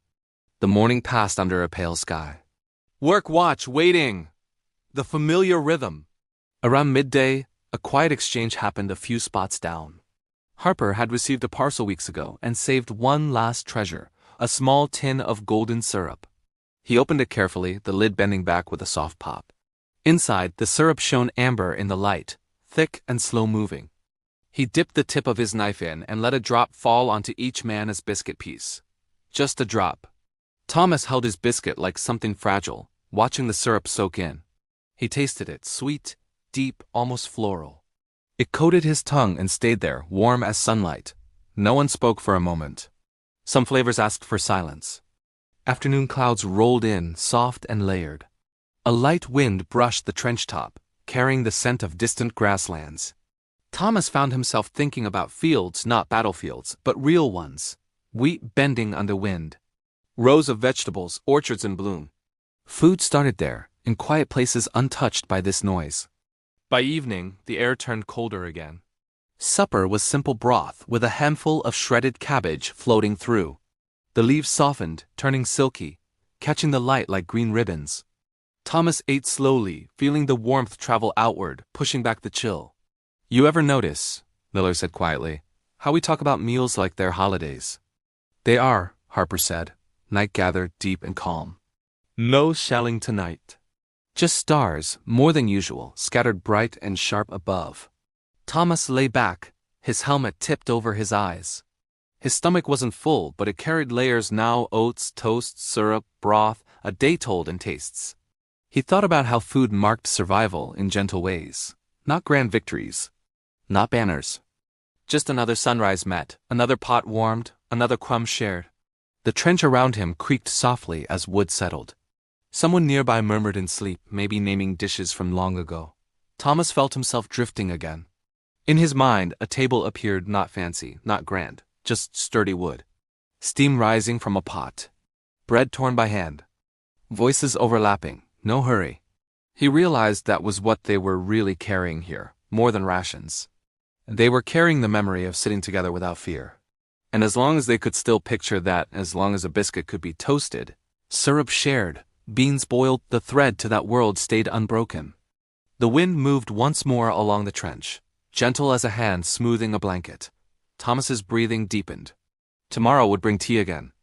The morning passed under a pale sky. Work watch, waiting! The familiar rhythm. Around midday, a quiet exchange happened a few spots down. Harper had received a parcel weeks ago and saved one last treasure, a small tin of golden syrup. He opened it carefully, the lid bending back with a soft pop. Inside, the syrup shone amber in the light, thick and slow-moving. He dipped the tip of his knife in and let a drop fall onto each man as biscuit piece. Just a drop. Thomas held his biscuit like something fragile, watching the syrup soak in. He tasted it, sweet, deep, almost floral. It coated his tongue and stayed there, warm as sunlight. No one spoke for a moment. Some flavors asked for silence. Afternoon clouds rolled in, soft and layered. A light wind brushed the trench top, carrying the scent of distant grasslands. Thomas found himself thinking about fields, not battlefields, but real ones. Wheat bending under wind. Rows of vegetables, orchards in bloom. Food started there, in quiet places untouched by this noise. By evening, the air turned colder again. Supper was simple broth with a handful of shredded cabbage floating through. The leaves softened, turning silky, catching the light like green ribbons. Thomas ate slowly, feeling the warmth travel outward, pushing back the chill. "You ever notice," Miller said quietly, "how we talk about meals like they're holidays?" "They are," Harper said. Night gathered, deep and calm. "No shelling tonight. Just stars, more than usual, scattered bright and sharp above." Thomas lay back, his helmet tipped over his eyes. His stomach wasn't full, but it carried layers now: oats, toast, syrup, broth, a day told in tastes. He thought about how food marked survival in gentle ways. Not grand victories. Not banners. Just another sunrise met, another pot warmed, another crumb shared. The trench around him creaked softly as wood settled. Someone nearby murmured in sleep, maybe naming dishes from long ago. Thomas felt himself drifting again. In his mind, a table appeared, not fancy, not grand, just sturdy wood. Steam rising from a pot. Bread torn by hand. Voices overlapping, no hurry. He realized that was what they were really carrying here, more than rations. They were carrying the memory of sitting together without fear. And as long as they could still picture that, as long as a biscuit could be toasted, syrup shared, beans boiled, the thread to that world stayed unbroken. The wind moved once more along the trench, gentle as a hand smoothing a blanket. Thomas's breathing deepened. Tomorrow would bring tea again.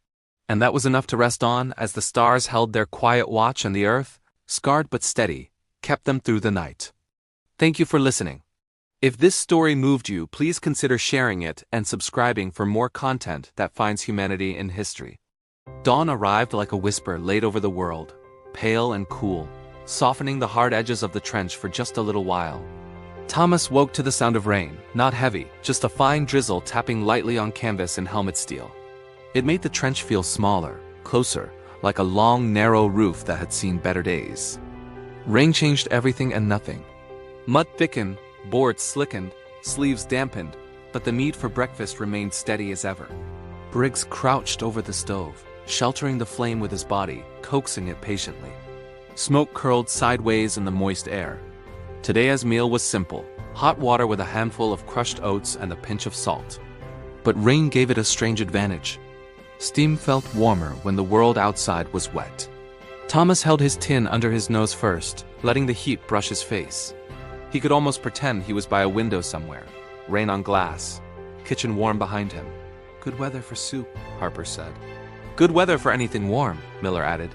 And that was enough to rest on as the stars held their quiet watch and the earth, scarred but steady, kept them through the night. Thank you for listening. If this story moved you, please consider sharing it and subscribing for more content that finds humanity in history. Dawn arrived like a whisper laid over the world, pale and cool, softening the hard edges of the trench for just a little while. Thomas woke to the sound of rain, not heavy, just a fine drizzle tapping lightly on canvas and helmet steel. It made the trench feel smaller, closer, like a long, narrow roof that had seen better days. Rain changed everything and nothing. Mud thickened, boards slickened, sleeves dampened, but the meat for breakfast remained steady as ever. Briggs crouched over the stove, sheltering the flame with his body, coaxing it patiently. Smoke curled sideways in the moist air. Today's meal was simple, hot water with a handful of crushed oats and a pinch of salt. But rain gave it a strange advantage. Steam felt warmer when the world outside was wet. Thomas held his tin under his nose first, letting the heat brush his face. He could almost pretend he was by a window somewhere, rain on glass, kitchen warm behind him. Good weather for soup, Harper said. Good weather for anything warm, Miller added.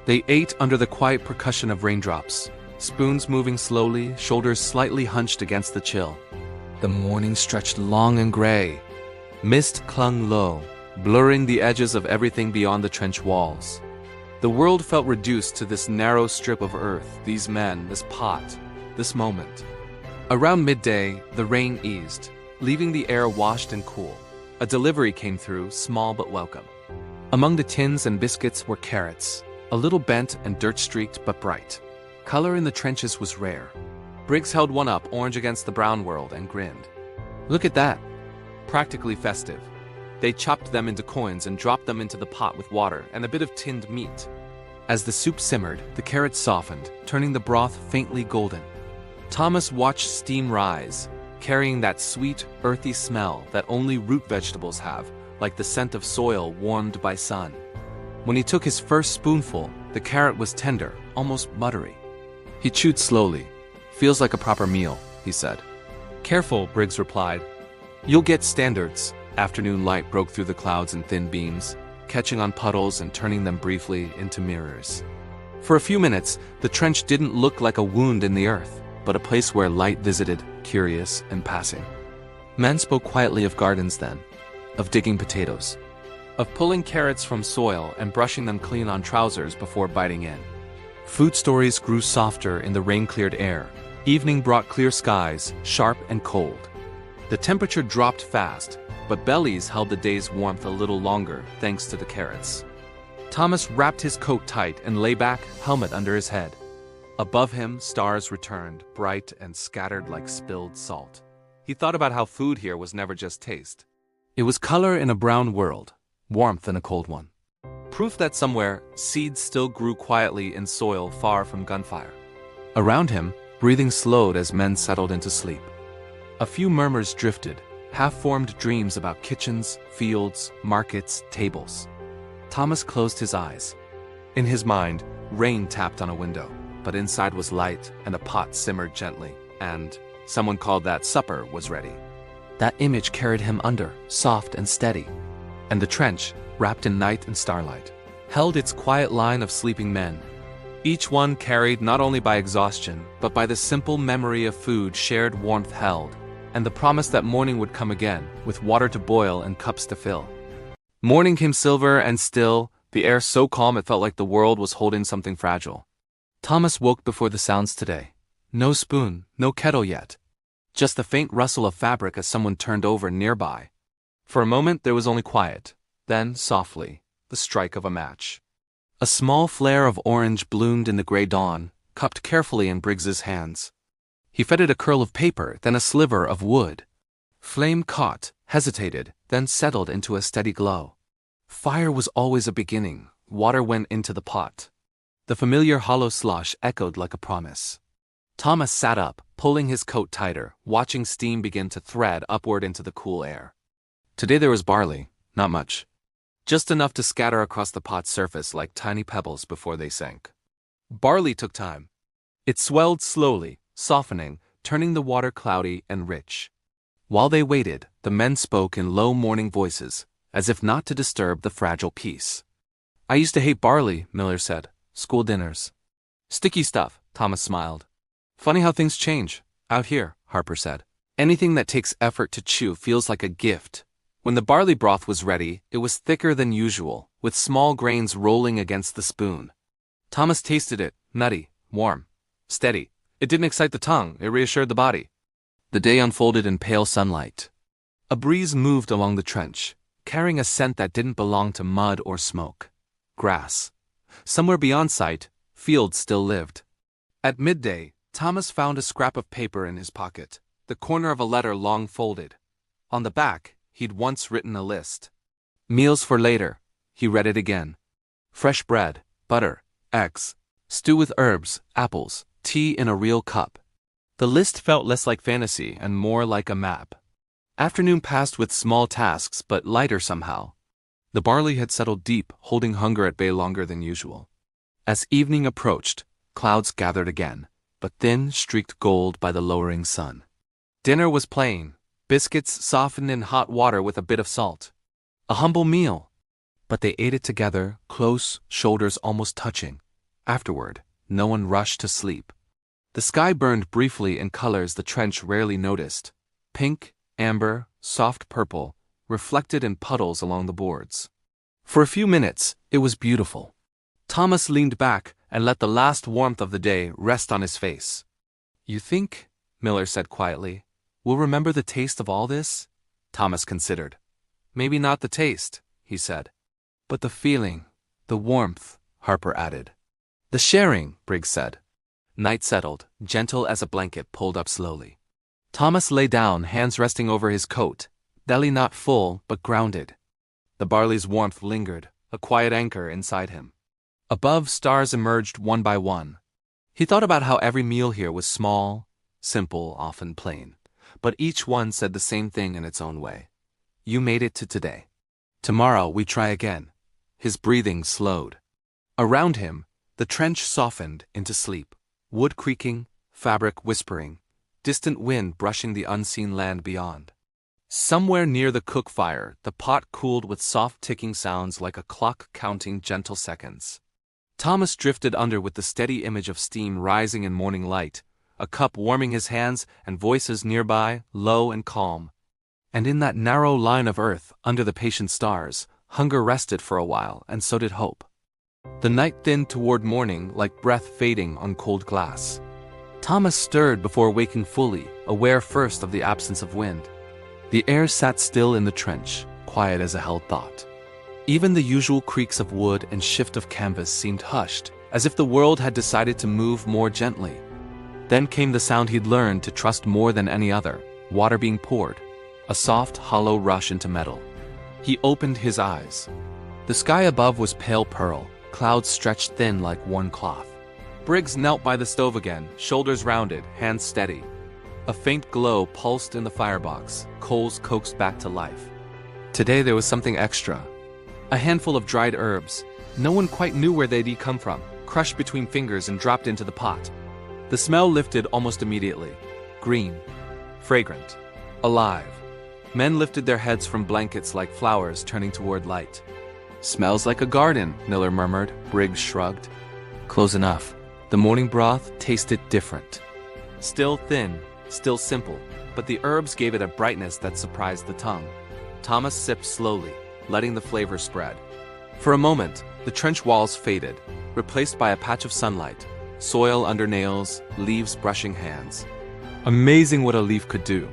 They ate under the quiet percussion of raindrops, spoons moving slowly, shoulders slightly hunched against the chill. The morning stretched long and gray. Mist clung low, blurring the edges of everything beyond the trench walls. The world felt reduced to this narrow strip of earth, these men, this pot, this moment. Around midday, the rain eased, leaving the air washed and cool. A delivery came through, small but welcome. Among the tins and biscuits were carrots, a little bent and dirt-streaked but bright. Color in the trenches was rare. Briggs held one up, orange against the brown world, and grinned. Look at that. Practically festive. They chopped them into coins and dropped them into the pot with water and a bit of tinned meat. As the soup simmered, the carrots softened, turning the broth faintly golden. Thomas watched steam rise, carrying that sweet, earthy smell that only root vegetables have, like the scent of soil warmed by sun. When he took his first spoonful, the carrot was tender, almost buttery. He chewed slowly. Feels like a proper meal, he said. Careful, Briggs replied. You'll get standards. Afternoon light broke through the clouds in thin beams, catching on puddles and turning them briefly into mirrors. For a few minutes, the trench didn't look like a wound in the earth, but a place where light visited, curious and passing. Men spoke quietly of gardens then, of digging potatoes, of pulling carrots from soil and brushing them clean on trousers before biting in. Food stories grew softer in the rain-cleared air. Evening brought clear skies, sharp and cold. The temperature dropped fast, but bellies held the day's warmth a little longer thanks to the carrots. Thomas wrapped his coat tight and lay back, helmet under his head. Above him, stars returned, bright and scattered like spilled salt. He thought about how food here was never just taste. It was color in a brown world, warmth in a cold one. Proof that somewhere, seeds still grew quietly in soil far from gunfire. Around him, breathing slowed as men settled into sleep. A few murmurs drifted, half-formed dreams about kitchens, fields, markets, tables. Thomas closed his eyes. In his mind, rain tapped on a window, but inside was light and a pot simmered gently, and someone called that supper was ready. That image carried him under, soft and steady. And the trench, wrapped in night and starlight, held its quiet line of sleeping men. Each one carried not only by exhaustion, but by the simple memory of food shared warmth held, and the promise that morning would come again, with water to boil and cups to fill. Morning came silver and still, the air so calm it felt like the world was holding something fragile. Thomas woke before the sounds today. No spoon, no kettle yet. Just the faint rustle of fabric as someone turned over nearby. For a moment there was only quiet, then, softly, the strike of a match. A small flare of orange bloomed in the gray dawn, cupped carefully in Briggs's hands. He fed it a curl of paper, then a sliver of wood. Flame caught, hesitated, then settled into a steady glow. Fire was always a beginning. Water went into the pot. The familiar hollow slosh echoed like a promise. Thomas sat up, pulling his coat tighter, watching steam begin to thread upward into the cool air. Today there was barley, not much. Just enough to scatter across the pot's surface like tiny pebbles before they sank. Barley took time. It swelled slowly, softening, turning the water cloudy and rich. While they waited, the men spoke in low morning voices, as if not to disturb the fragile peace. "I used to hate barley," Miller said. "School dinners. Sticky stuff," Thomas smiled. "Funny how things change. Out here," Harper said. "Anything that takes effort to chew feels like a gift." When the barley broth was ready, it was thicker than usual, with small grains rolling against the spoon. Thomas tasted it, nutty, warm, steady. It didn't excite the tongue, it reassured the body. The day unfolded in pale sunlight. A breeze moved along the trench, carrying a scent that didn't belong to mud or smoke. Grass. Somewhere beyond sight, fields still lived. At midday, Thomas found a scrap of paper in his pocket, the corner of a letter long folded. On the back, he'd once written a list. Meals for later. He read it again. Fresh bread, butter, eggs, stew with herbs, apples, tea in a real cup. The list felt less like fantasy and more like a map. Afternoon passed with small tasks, but lighter somehow. The barley had settled deep, holding hunger at bay longer than usual. As evening approached, clouds gathered again, but thin, streaked gold by the lowering sun. Dinner was plain. Biscuits softened in hot water with a bit of salt. A humble meal. But they ate it together, close, shoulders almost touching. Afterward, no one rushed to sleep. The sky burned briefly in colors the trench rarely noticed. Pink, amber, soft purple, reflected in puddles along the boards. For a few minutes, it was beautiful. Thomas leaned back and let the last warmth of the day rest on his face. "You think," Miller said quietly, "we'll remember the taste of all this?" Thomas considered. "Maybe not the taste," he said. "But the feeling, the warmth," Harper added. "The sharing," Briggs said. Night settled, gentle as a blanket pulled up slowly. Thomas lay down, hands resting over his coat, belly not full but grounded. The barley's warmth lingered, a quiet anchor inside him. Above, stars emerged one by one. He thought about how every meal here was small, simple, often plain. But each one said the same thing in its own way. "You made it to today. Tomorrow we try again." His breathing slowed. Around him, the trench softened into sleep, wood creaking, fabric whispering, distant wind brushing the unseen land beyond. Somewhere near the cook fire, the pot cooled with soft ticking sounds like a clock counting gentle seconds. Thomas drifted under with the steady image of steam rising in morning light, a cup warming his hands and voices nearby, low and calm. And in that narrow line of earth, under the patient stars, hunger rested for a while, and so did hope. The night thinned toward morning like breath fading on cold glass. Thomas stirred before waking fully, aware first of the absence of wind. The air sat still in the trench, quiet as a held thought. Even the usual creaks of wood and shift of canvas seemed hushed, as if the world had decided to move more gently. Then came the sound he'd learned to trust more than any other, water being poured, a soft, hollow rush into metal. He opened his eyes. The sky above was pale pearl, clouds stretched thin like worn cloth. Briggs knelt by the stove again, shoulders rounded, hands steady. A faint glow pulsed in the firebox, coals coaxed back to life. Today there was something extra. A handful of dried herbs. No one quite knew where they'd come from, crushed between fingers and dropped into the pot. The smell lifted almost immediately. Green. Fragrant. Alive. Men lifted their heads from blankets like flowers turning toward light. "Smells like a garden," Miller murmured. Briggs shrugged. Close enough. The morning broth tasted different. Still thin, still simple, but the herbs gave it a brightness that surprised the tongue. Thomas sipped slowly, letting the flavor spread. For a moment, the trench walls faded, replaced by a patch of sunlight, soil under nails, leaves brushing hands. Amazing what a leaf could do.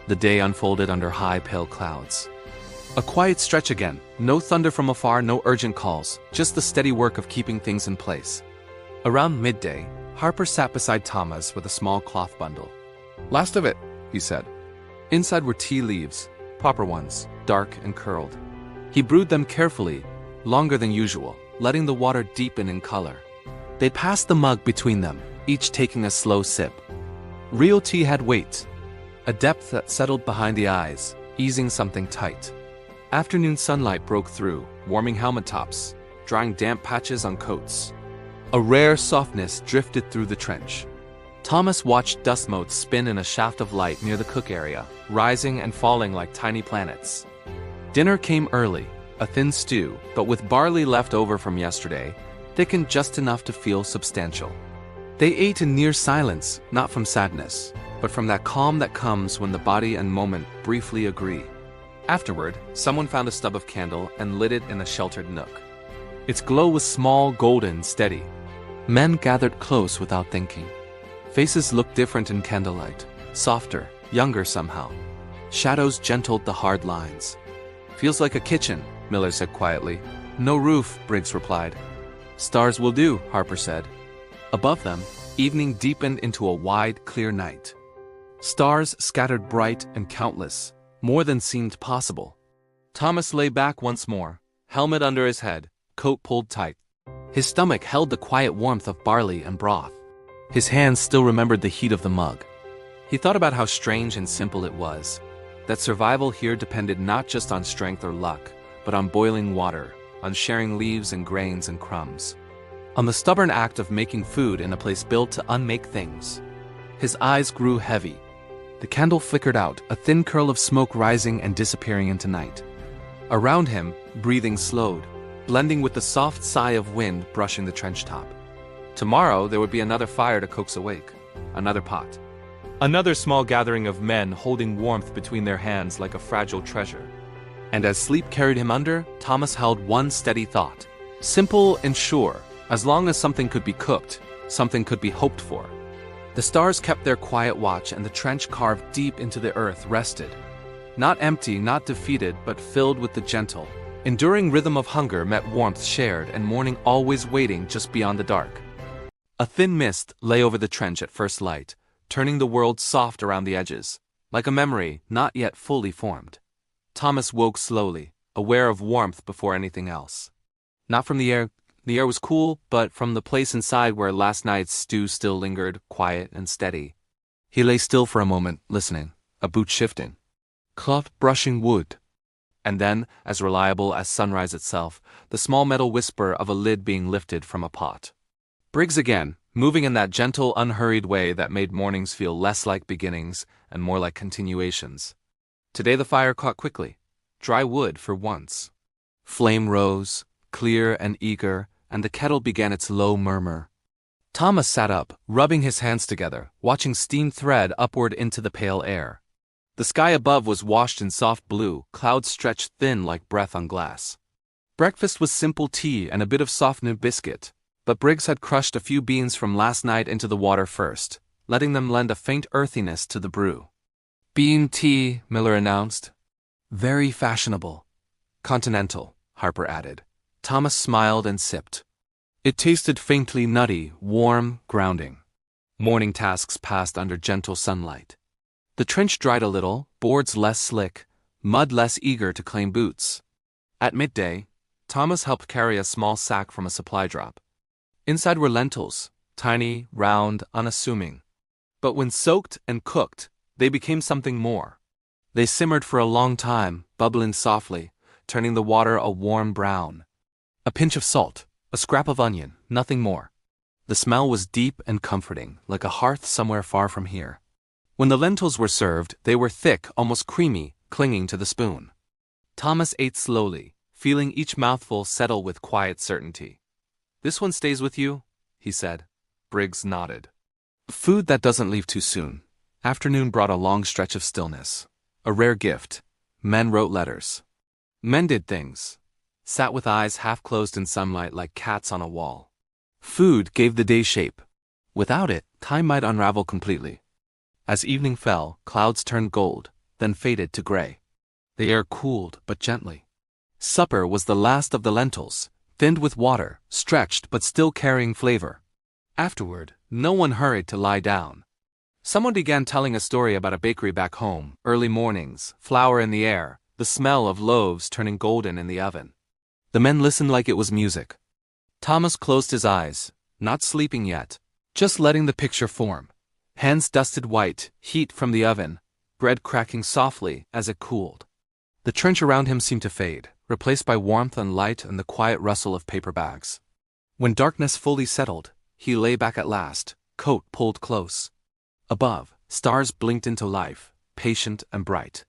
The day unfolded under high, pale clouds. A quiet stretch again, no thunder from afar, no urgent calls, just the steady work of keeping things in place. Around midday, Harper sat beside Thomas with a small cloth bundle. "Last of it," he said. Inside were tea leaves, proper ones, dark and curled. He brewed them carefully, longer than usual, letting the water deepen in color. They passed the mug between them, each taking a slow sip. Real tea had weight, a depth that settled behind the eyes, easing something tight. Afternoon sunlight broke through, warming helmet tops, drying damp patches on coats. A rare softness drifted through the trench. Thomas watched dust motes spin in a shaft of light near the cook area, rising and falling like tiny planets. Dinner came early, a thin stew, but with barley left over from yesterday, thickened just enough to feel substantial. They ate in near silence, not from sadness, but from that calm that comes when the body and moment briefly agree. Afterward, someone found a stub of candle and lit it in a sheltered nook. Its glow was small, golden, steady. Men gathered close without thinking. Faces looked different in candlelight, softer, younger somehow. Shadows gentled the hard lines. "Feels like a kitchen," Miller said quietly. "No roof," Briggs replied. "Stars will do," Harper said. Above them, evening deepened into a wide, clear night. Stars scattered bright and countless, more than seemed possible. Thomas lay back once more, helmet under his head, coat pulled tight. His stomach held the quiet warmth of barley and broth. His hands still remembered the heat of the mug. He thought about how strange and simple it was, that survival here depended not just on strength or luck, but on boiling water, on sharing leaves and grains and crumbs, on the stubborn act of making food in a place built to unmake things. His eyes grew heavy. The candle flickered out, a thin curl of smoke rising and disappearing into night. Around him, breathing slowed, blending with the soft sigh of wind brushing the trench top. Tomorrow there would be another fire to coax awake, another pot. Another small gathering of men holding warmth between their hands like a fragile treasure. And as sleep carried him under, Thomas held one steady thought. Simple and sure, as long as something could be cooked, something could be hoped for. The stars kept their quiet watch and the trench carved deep into the earth rested. Not empty, not defeated, but filled with the gentle, enduring rhythm of hunger met warmth shared and morning always waiting just beyond the dark. A thin mist lay over the trench at first light, turning the world soft around the edges, like a memory not yet fully formed. Thomas woke slowly, aware of warmth before anything else. Not from the air was cool, but from the place inside where last night's stew still lingered, quiet and steady. He lay still for a moment, listening, a boot shifting, cloth brushing wood. And then, as reliable as sunrise itself, the small metal whisper of a lid being lifted from a pot. Briggs again, moving in that gentle, unhurried way that made mornings feel less like beginnings and more like continuations. Today the fire caught quickly. Dry wood for once. Flame rose, clear and eager, and the kettle began its low murmur. Thomas sat up, rubbing his hands together, watching steam thread upward into the pale air. The sky above was washed in soft blue, clouds stretched thin like breath on glass. Breakfast was simple tea and a bit of soft new biscuit, but Briggs had crushed a few beans from last night into the water first, letting them lend a faint earthiness to the brew. "Bean tea," Miller announced. "Very fashionable." "Continental," Harper added. Thomas smiled and sipped. It tasted faintly nutty, warm, grounding. Morning tasks passed under gentle sunlight. The trench dried a little, boards less slick, mud less eager to claim boots. At midday, Thomas helped carry a small sack from a supply drop. Inside were lentils, tiny, round, unassuming. But when soaked and cooked, they became something more. They simmered for a long time, bubbling softly, turning the water a warm brown. A pinch of salt, a scrap of onion, nothing more. The smell was deep and comforting, like a hearth somewhere far from here. When the lentils were served, they were thick, almost creamy, clinging to the spoon. Thomas ate slowly, feeling each mouthful settle with quiet certainty. "This one stays with you?" he said. Briggs nodded. Food that doesn't leave too soon. Afternoon brought a long stretch of stillness. A rare gift. Men wrote letters. Men did things. Sat with eyes half closed in sunlight like cats on a wall. Food gave the day shape. Without it, time might unravel completely. As evening fell, clouds turned gold, then faded to gray. The air cooled, but gently. Supper was the last of the lentils, thinned with water, stretched but still carrying flavor. Afterward, no one hurried to lie down. Someone began telling a story about a bakery back home, early mornings, flour in the air, the smell of loaves turning golden in the oven. The men listened like it was music. Thomas closed his eyes, not sleeping yet, just letting the picture form. Hands dusted white, heat from the oven, bread cracking softly as it cooled. The trench around him seemed to fade, replaced by warmth and light and the quiet rustle of paper bags. When darkness fully settled, he lay back at last, coat pulled close. Above, stars blinked into life, patient and bright.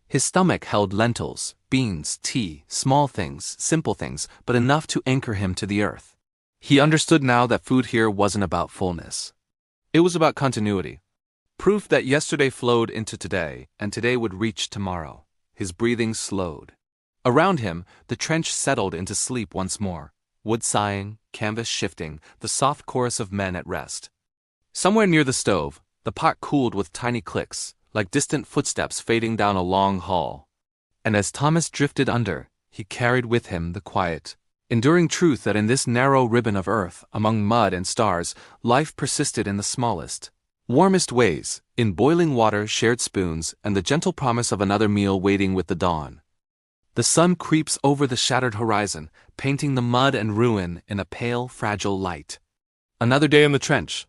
His stomach held lentils, beans, tea, small things, simple things, but enough to anchor him to the earth. He understood now that food here wasn't about fullness. It was about continuity. Proof that yesterday flowed into today, and today would reach tomorrow. His breathing slowed. Around him, the trench settled into sleep once more, wood sighing, canvas shifting, the soft chorus of men at rest. Somewhere near the stove, the pot cooled with tiny clicks, like distant footsteps fading down a long hall. And as Thomas drifted under, he carried with him the quiet, enduring truth that in this narrow ribbon of earth, among mud and stars, life persisted in the smallest, warmest ways, in boiling water, shared spoons, and the gentle promise of another meal waiting with the dawn. The sun creeps over the shattered horizon, painting the mud and ruin in a pale, fragile light. Another day in the trench.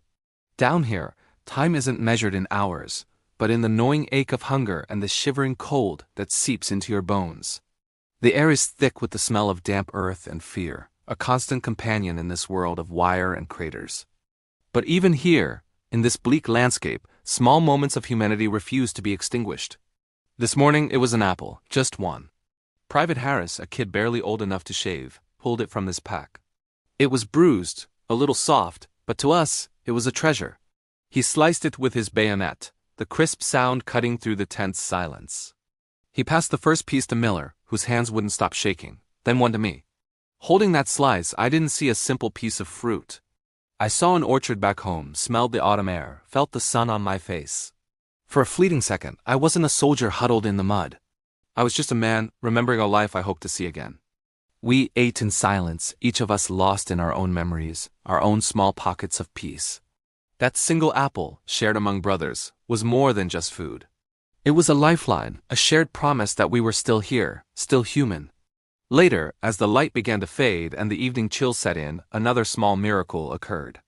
Down here, time isn't measured in hours, but in the gnawing ache of hunger and the shivering cold that seeps into your bones. The air is thick with the smell of damp earth and fear, a constant companion in this world of wire and craters. But even here, in this bleak landscape, small moments of humanity refuse to be extinguished. This morning it was an apple, just one. Private Harris, a kid barely old enough to shave, pulled it from his pack. It was bruised, a little soft, but to us, it was a treasure. He sliced it with his bayonet, the crisp sound cutting through the tense silence. He passed the first piece to Miller, whose hands wouldn't stop shaking, then one to me. Holding that slice, I didn't see a simple piece of fruit. I saw an orchard back home, smelled the autumn air, felt the sun on my face. For a fleeting second, I wasn't a soldier huddled in the mud. I was just a man, remembering a life I hoped to see again. We ate in silence, each of us lost in our own memories, our own small pockets of peace. That single apple, shared among brothers, was more than just food. It was a lifeline, a shared promise that we were still here, still human. Later, as the light began to fade and the evening chill set in, another small miracle occurred.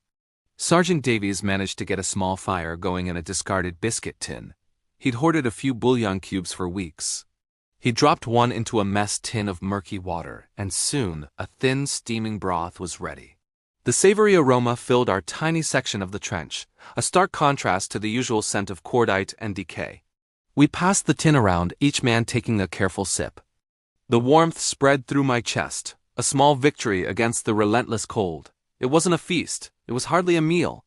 Sergeant Davies managed to get a small fire going in a discarded biscuit tin. He'd hoarded a few bouillon cubes for weeks. He dropped one into a mess tin of murky water, and soon a thin, steaming broth was ready. The savory aroma filled our tiny section of the trench, a stark contrast to the usual scent of cordite and decay. We passed the tin around, each man taking a careful sip. The warmth spread through my chest, a small victory against the relentless cold. It wasn't a feast, it was hardly a meal.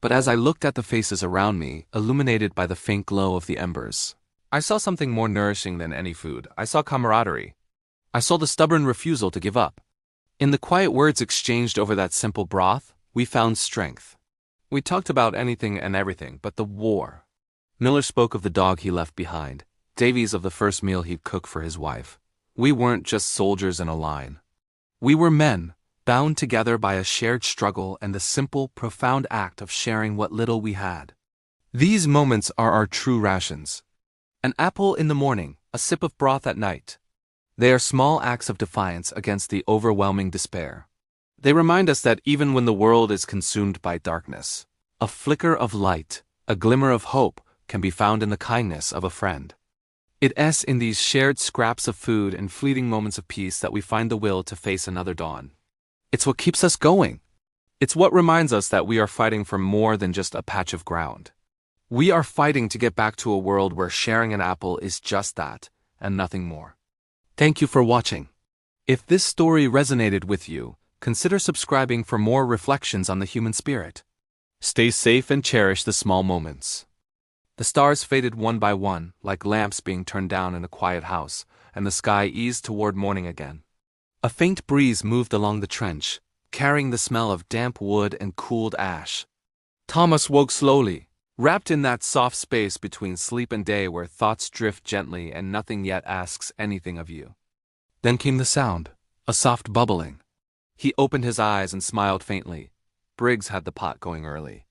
But as I looked at the faces around me, illuminated by the faint glow of the embers, I saw something more nourishing than any food. I saw camaraderie. I saw the stubborn refusal to give up. In the quiet words exchanged over that simple broth, we found strength. We talked about anything and everything but the war. Miller spoke of the dog he left behind, Davies of the first meal he'd cook for his wife. We weren't just soldiers in a line. We were men, bound together by a shared struggle and the simple, profound act of sharing what little we had. These moments are our true rations. An apple in the morning, a sip of broth at night. They are small acts of defiance against the overwhelming despair. They remind us that even when the world is consumed by darkness, a flicker of light, a glimmer of hope, can be found in the kindness of a friend. It's in these shared scraps of food and fleeting moments of peace that we find the will to face another dawn. It's what keeps us going. It's what reminds us that we are fighting for more than just a patch of ground. We are fighting to get back to a world where sharing an apple is just that, and nothing more. Thank you for watching. If this story resonated with you, consider subscribing for more reflections on the human spirit. Stay safe and cherish the small moments. The stars faded one by one, like lamps being turned down in a quiet house, and the sky eased toward morning again. A faint breeze moved along the trench, carrying the smell of damp wood and cooled ash. Thomas woke slowly, wrapped in that soft space between sleep and day where thoughts drift gently and nothing yet asks anything of you. Then came the sound, a soft bubbling. He opened his eyes and smiled faintly. Briggs had the pot going early.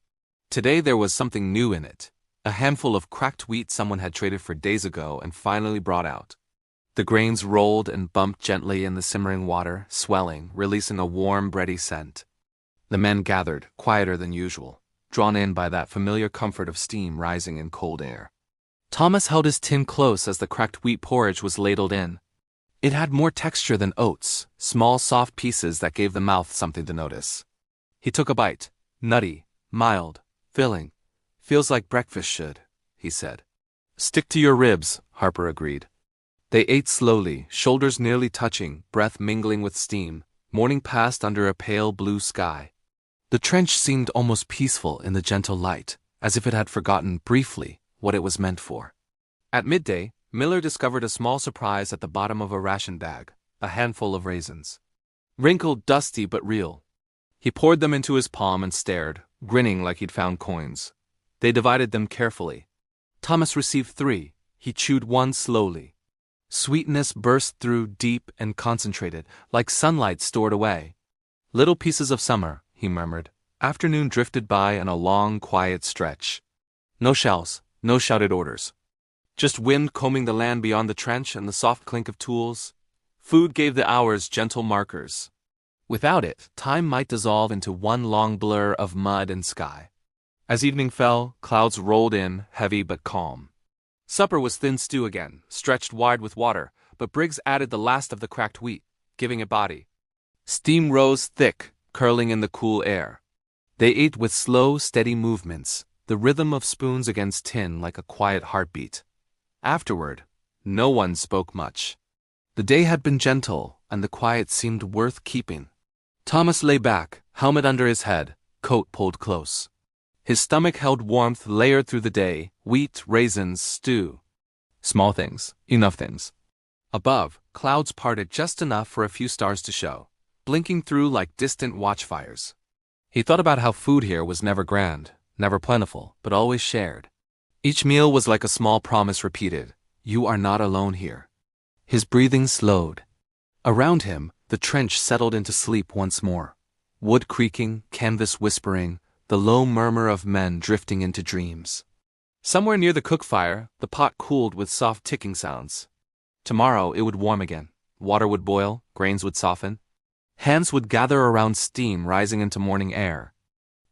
Today there was something new in it, a handful of cracked wheat someone had traded for days ago and finally brought out. The grains rolled and bumped gently in the simmering water, swelling, releasing a warm, bready scent. The men gathered, quieter than usual, drawn in by that familiar comfort of steam rising in cold air. Thomas held his tin close as the cracked wheat porridge was ladled in. It had more texture than oats, small soft pieces that gave the mouth something to notice. He took a bite, nutty, mild, filling. Feels like breakfast should, he said. Stick to your ribs, Harper agreed. They ate slowly, shoulders nearly touching, breath mingling with steam. Morning passed under a pale blue sky. The trench seemed almost peaceful in the gentle light, as if it had forgotten briefly what it was meant for. At midday, Miller discovered a small surprise at the bottom of a ration bag, a handful of raisins. Wrinkled, dusty, but real. He poured them into his palm and stared, grinning like he'd found coins. They divided them carefully. Thomas received 3. He chewed one slowly. Sweetness burst through deep and concentrated, like sunlight stored away. Little pieces of summer, he murmured. Afternoon drifted by in a long, quiet stretch. No shells, no shouted orders. Just wind combing the land beyond the trench and the soft clink of tools. Food gave the hours gentle markers. Without it, time might dissolve into one long blur of mud and sky. As evening fell, clouds rolled in, heavy but calm. Supper was thin stew again, stretched wide with water, but Briggs added the last of the cracked wheat, giving it body. Steam rose thick, curling in the cool air. They ate with slow, steady movements, the rhythm of spoons against tin like a quiet heartbeat. Afterward, no one spoke much. The day had been gentle, and the quiet seemed worth keeping. Thomas lay back, helmet under his head, coat pulled close. His stomach held warmth layered through the day, wheat, raisins, stew. Small things, enough things. Above, clouds parted just enough for a few stars to show, blinking through like distant watchfires. He thought about how food here was never grand, never plentiful, but always shared. Each meal was like a small promise repeated, you are not alone here. His breathing slowed. Around him, the trench settled into sleep once more. Wood creaking, canvas whispering, the low murmur of men drifting into dreams. Somewhere near the cook fire, the pot cooled with soft ticking sounds. Tomorrow it would warm again. Water would boil, grains would soften. Hands would gather around steam rising into morning air.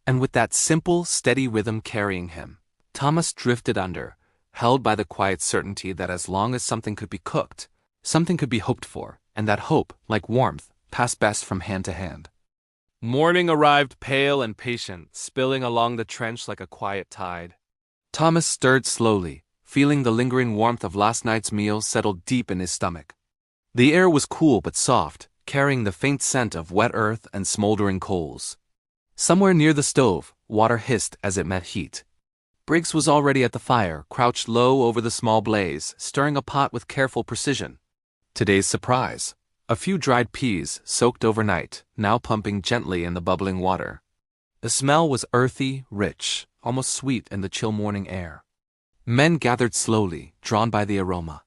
And with that simple, steady rhythm carrying him, Thomas drifted under, held by the quiet certainty that as long as something could be cooked, something could be hoped for, and that hope, like warmth, passed best from hand to hand. Morning arrived pale and patient, spilling along the trench like a quiet tide. Thomas stirred slowly, feeling the lingering warmth of last night's meal settle deep in his stomach. The air was cool but soft, carrying the faint scent of wet earth and smoldering coals. Somewhere near the stove, water hissed as it met heat. Briggs was already at the fire, crouched low over the small blaze, stirring a pot with careful precision. Today's surprise. A few dried peas, soaked overnight, now pumping gently in the bubbling water. The smell was earthy, rich, almost sweet in the chill morning air. Men gathered slowly, drawn by the aroma.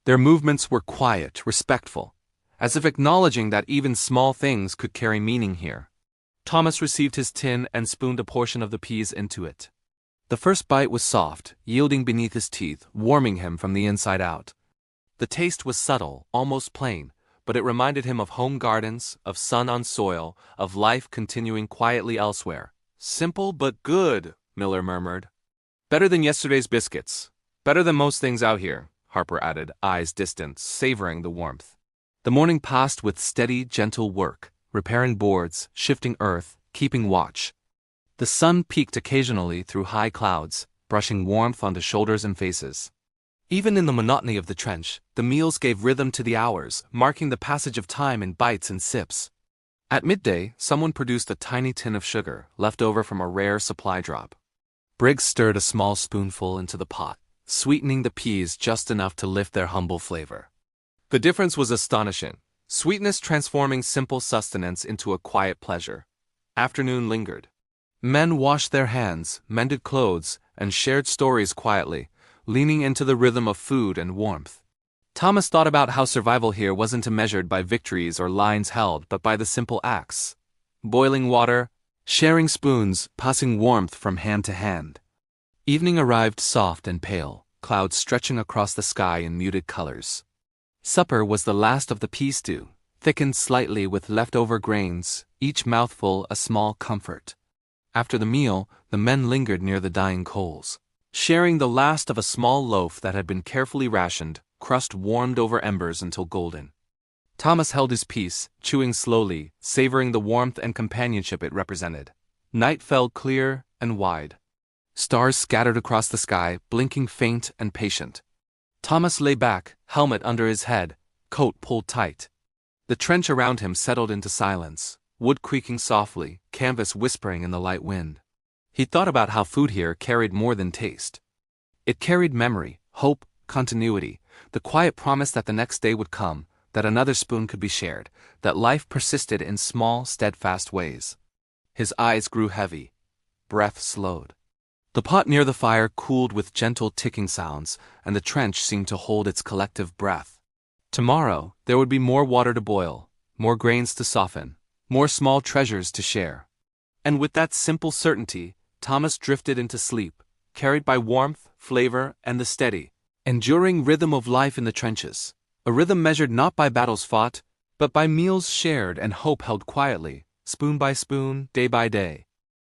Their movements were quiet, respectful, as if acknowledging that even small things could carry meaning here. Thomas received his tin and spooned a portion of the peas into it. The first bite was soft, yielding beneath his teeth, warming him from the inside out. The taste was subtle, almost plain, but it reminded him of home gardens, of sun on soil, of life continuing quietly elsewhere. Simple but good, Miller murmured. Better than yesterday's biscuits. Better than most things out here, Harper added, eyes distant, savoring the warmth. The morning passed with steady, gentle work, repairing boards, shifting earth, keeping watch. The sun peeked occasionally through high clouds, brushing warmth onto shoulders and faces. Even in the monotony of the trench, the meals gave rhythm to the hours, marking the passage of time in bites and sips. At midday, someone produced a tiny tin of sugar, left over from a rare supply drop. Briggs stirred a small spoonful into the pot, sweetening the peas just enough to lift their humble flavor. The difference was astonishing, sweetness transforming simple sustenance into a quiet pleasure. Afternoon lingered. Men washed their hands, mended clothes, and shared stories quietly, leaning into the rhythm of food and warmth. Thomas thought about how survival here wasn't measured by victories or lines held but by the simple acts. Boiling water, sharing spoons, passing warmth from hand to hand. Evening arrived soft and pale, clouds stretching across the sky in muted colors. Supper was the last of the pea stew, thickened slightly with leftover grains, each mouthful a small comfort. After the meal, the men lingered near the dying coals, sharing the last of a small loaf that had been carefully rationed, crust warmed over embers until golden. Thomas held his peace, chewing slowly, savoring the warmth and companionship it represented. Night fell clear and wide. Stars scattered across the sky, blinking faint and patient. Thomas lay back, helmet under his head, coat pulled tight. The trench around him settled into silence, wood creaking softly, canvas whispering in the light wind. He thought about how food here carried more than taste. It carried memory, hope, continuity, the quiet promise that the next day would come, that another spoon could be shared, that life persisted in small, steadfast ways. His eyes grew heavy. Breath slowed. The pot near the fire cooled with gentle ticking sounds, and the trench seemed to hold its collective breath. Tomorrow, there would be more water to boil, more grains to soften, more small treasures to share. And with that simple certainty, Thomas drifted into sleep, carried by warmth, flavor, and the steady, enduring rhythm of life in the trenches. A rhythm measured not by battles fought, but by meals shared and hope held quietly, spoon by spoon, day by day.